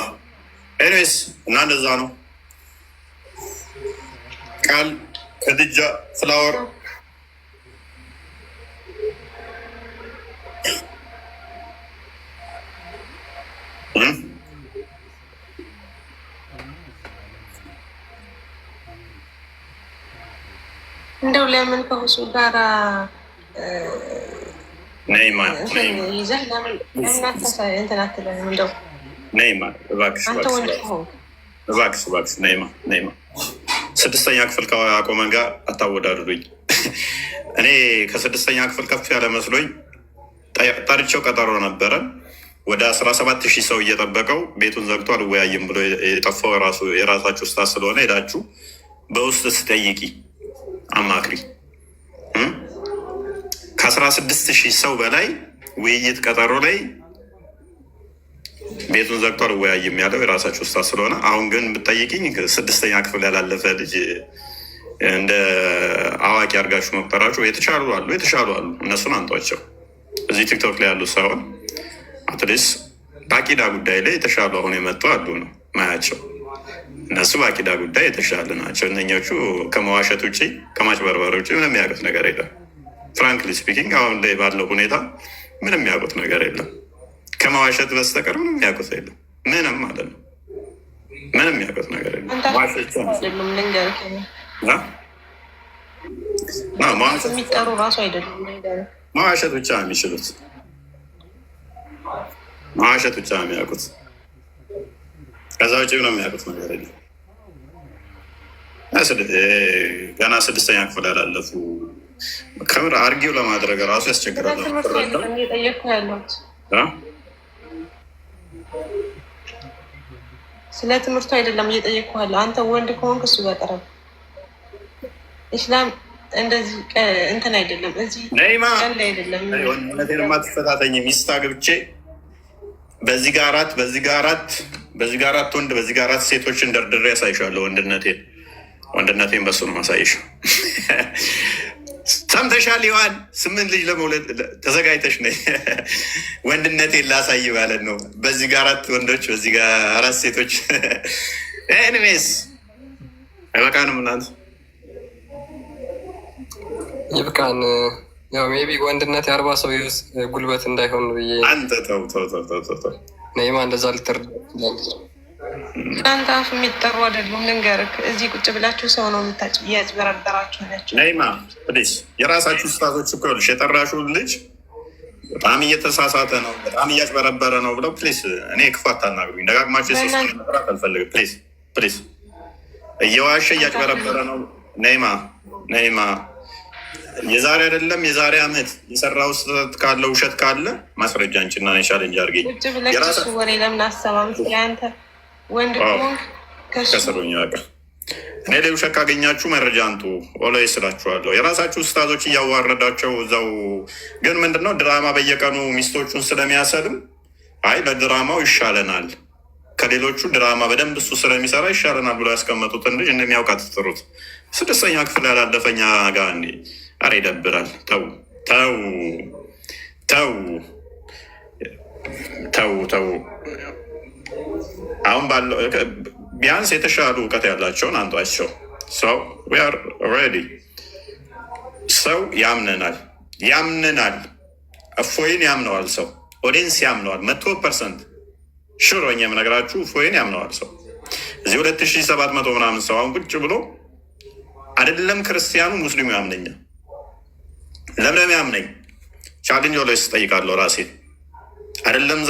ኤኒዌይስ እና እንደዛ ነው። ቃል ከድጃ ፍላወር እንደው ለምን ከሁሱ ጋራ ነይማ ይዘህ ለምን እንትን አትለንም? እንደው ነይማ እባክሽ ነይማ ስድስተኛ ክፍል ከአቆመን ጋር አታወዳድሩኝ። እኔ ከስድስተኛ ክፍል ከፍ ያለ መስሎኝ ጠርቼው ቀጠሮ ነበረ። ወደ 17,000 ሰው እየጠበቀው ቤቱን ዘግቶ አልወያይም ብሎ የጠፋው የራሳችሁ ስታት ስለሆነ ሄዳችሁ በውስጥ ስጠይቂ አማክሪ። ከ16,000 ሰው በላይ ውይይት ቀጠሮ ላይ ቤቱን ዘግቶ አልወያይም ያለው የራሳችሁ ስታት ስለሆነ፣ አሁን ግን ብትጠይቂኝ ስድስተኛ ክፍል ያላለፈ ልጅ እንደ አዋቂ አድርጋችሁ መቁጠራችሁ የተሻሉ አሉ። እነሱን አንጧቸው። እዚህ ቲክቶክ ላይ ያሉ ሳይሆን አትሊስት በአቂዳ ጉዳይ ላይ የተሻሉ አሁን የመጡ አሉ ነው ማያቸው። እነሱ በአቂዳ ጉዳይ የተሻለ ናቸው። እነኞቹ ከመዋሸት ውጭ ከማጭበርበር ውጭ ምንም የሚያውቁት ነገር የለም። ፍራንክሊ ስፒኪንግ አሁን ላይ ባለው ሁኔታ ምንም የሚያውቁት ነገር የለም። ከመዋሸት በስተቀር ምንም የሚያውቁት የለም። ምንም ማለት ነው። ምንም የሚያውቁት ነገር የለም። የሚጠሩ ራሱ አይደሉም። መዋሸት ብቻ ነው የሚችሉት። መዋሸት ብቻ ነው የሚያውቁት። ከዛ ውጭ ምንም የሚያውቁት ነገር የለም። ገና ስድስተኛ ክፍል ያላለፉ ከምር አርጊው ለማድረግ ራሱ ያስቸግራል። ስለ ትምህርቱ አይደለም እየጠየኩ ያለው። አንተ ወንድ ከሆንክ እሱ ጋር ቀረብ። ኢስላም እንደዚህ እንትን አይደለም። እዚህ ቀልድ አይደለም። ወንድነቴን የማትፈታተኝ ሚስት አግብቼ በዚህ ጋር አራት ወንድ በዚህ ጋር አራት ሴቶችን ደርድሬ ያሳይሻለሁ። ወንድነቴን በሱ ነው ማሳይሽ። ሰምተሻል? ይዋን 8 ልጅ ለመውለድ ተዘጋጅተሽ ነ ወንድነቴን ላሳይ ማለት ነው። በዚህ ጋር 4 ወንዶች፣ በዚህ ጋር 4 ሴቶች። ኤኒዌይስ አይበቃንም? እናንተ ይብቃን። ያው ሜቢ ወንድነት የ40 ሰው ጉልበት እንዳይሆን ብዬ አንተ ተው ተው ተው ተው። ነይማ እንደዛ ልትርድ ትላለች። እናንተ አፍ የሚጠሩ አይደሉም። ልንገርህ፣ እዚህ ቁጭ ብላችሁ ሰው ነው እያጭበረበራችሁ ናቸው። ነይማ ፕሊዝ፣ የራሳችሁ ስታቶች እኮ ይኸውልሽ፣ የጠራሽው ልጅ በጣም እየተሳሳተ ነው፣ በጣም እያጭበረበረ ነው ብለው ፕሊዝ፣ እኔ ክፉ አታናግሩኝ። ደጋግማችሁ የሶስት መጥራት አልፈልግም። ፕሊዝ ፕሊዝ፣ እየዋሸ እያጭበረበረ ነው። ነይማ የዛሬ አይደለም የዛሬ ዓመት የሰራው ስህተት ካለ ውሸት ካለ ማስረጃ አንቺና ነይ ቻሌንጅ አድርገኝ። ቁጭ ብለህ ከሱ ወሬ ለምን አሰማም? አንተ ወንድ ከሰሩኝ በቃ እኔ ላይ ውሸት ካገኛችሁ መረጃ አንጡ። ኦላይ ስላችኋለሁ። የራሳችሁ ስታዞች እያዋረዳቸው እዛው። ግን ምንድነው ድራማ በየቀኑ ሚስቶቹን ስለሚያሰልም አይ ለድራማው ይሻለናል ከሌሎቹ ድራማ በደንብ እሱ ስለሚሰራ ይሻለናል ብሎ ያስቀመጡትን ልጅ እንደሚያውቃት ትጥሩት 6ኛ ክፍል ያላለፈኛ ጋር እንዲ አረ ይደብራል። ተው ተው ተው ተው ተው። አሁን ባለው ቢያንስ የተሻሉ እውቀት ያላቸውን አንዷቸው። ሰው ያምነናል። እፎይን ያምነዋል። ሰው ኦዲንስ ያምነዋል። 100% ሽሮኝ የምነግራችሁ እፎይን ያምነዋል። ሰው እዚህ 2700 ምናምን ሰው አሁን ቁጭ ብሎ አይደለም ክርስቲያኑ ሙስሊሙ ያምነኛል። ለምለም ያምነኝ ቻሌንጅ ላይ ስጠይቃለሁ ራሴ አይደለም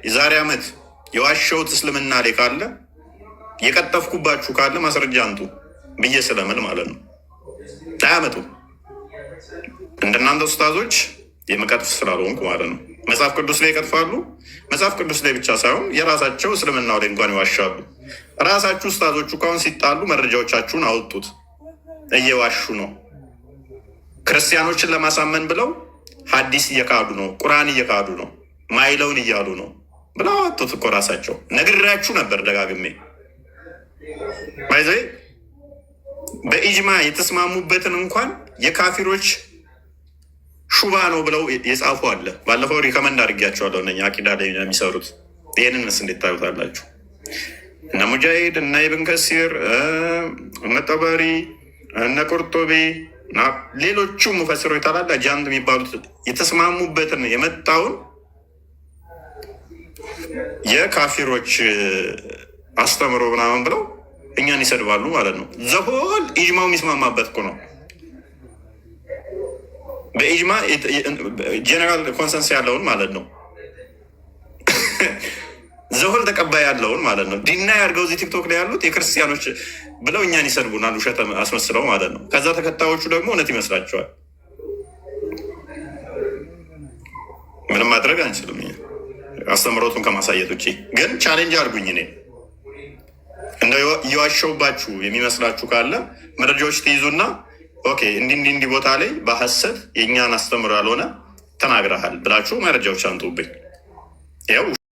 የዛሬ ዓመት የዋሸሁት እስልምና ላይ ካለ የቀጠፍኩባችሁ ካለ ማስረጃ አንጡ ብዬ ስለምን ማለት ነው። አያመጡ እንደናንተ ኡስታዞች የመቀጥፍ ስላልሆንኩ ማለት ነው። መጽሐፍ ቅዱስ ላይ ይቀጥፋሉ። መጽሐፍ ቅዱስ ላይ ብቻ ሳይሆን የራሳቸው እስልምናው ላይ እንኳን ይዋሻሉ። ራሳችሁ ኡስታዞቹ ካሁን ሲጣሉ መረጃዎቻችሁን አወጡት። እየዋሹ ነው። ክርስቲያኖችን ለማሳመን ብለው ሐዲስ እየካዱ ነው፣ ቁርአን እየካዱ ነው፣ ማይለውን እያሉ ነው ብለው አወጡት እኮ ራሳቸው። ነግሬያችሁ ነበር ደጋግሜ። ባይዘ በኢጅማ የተስማሙበትን እንኳን የካፊሮች ሹባ ነው ብለው የጻፉ አለ። ባለፈው ሪከመንድ አድርጊያቸዋለሁ። እነ አቂዳ ላይ የሚሰሩት ይህንንስ እንዴት ታዩታላችሁ? እነ ሙጃሂድ፣ እነ ኢብን ከሲር፣ እነ ጠበሪ፣ እነ ቁርጡቢ፣ ሌሎቹ ሙፈሲሮች ታላላ ጃንድ የሚባሉት የተስማሙበትን የመጣውን የካፊሮች አስተምሮ ምናምን ብለው እኛን ይሰድባሉ ማለት ነው። ዘሆል ኢጅማው የሚስማማበት እኮ ነው። በኢጅማ ጀነራል ኮንሰንስ ያለውን ማለት ነው። ዘሆል ተቀባይ ያለውን ማለት ነው። ዲና ያድርገው እዚህ ቲክቶክ ላይ ያሉት የክርስቲያኖች ብለው እኛን ይሰድቡናል፣ ውሸት አስመስለው ማለት ነው። ከዛ ተከታዮቹ ደግሞ እውነት ይመስላቸዋል። ምንም ማድረግ አንችልም አስተምሮቱን ከማሳየት ውጭ። ግን ቻሌንጅ አድርጉኝ። እኔ እንደ እየዋሸውባችሁ የሚመስላችሁ ካለ መረጃዎች ትይዙና ኦኬ እንዲህ ቦታ ላይ በሐሰት የእኛን አስተምሮ ያልሆነ ተናግረሃል ብላችሁ መረጃዎች አንጡብኝ። ያው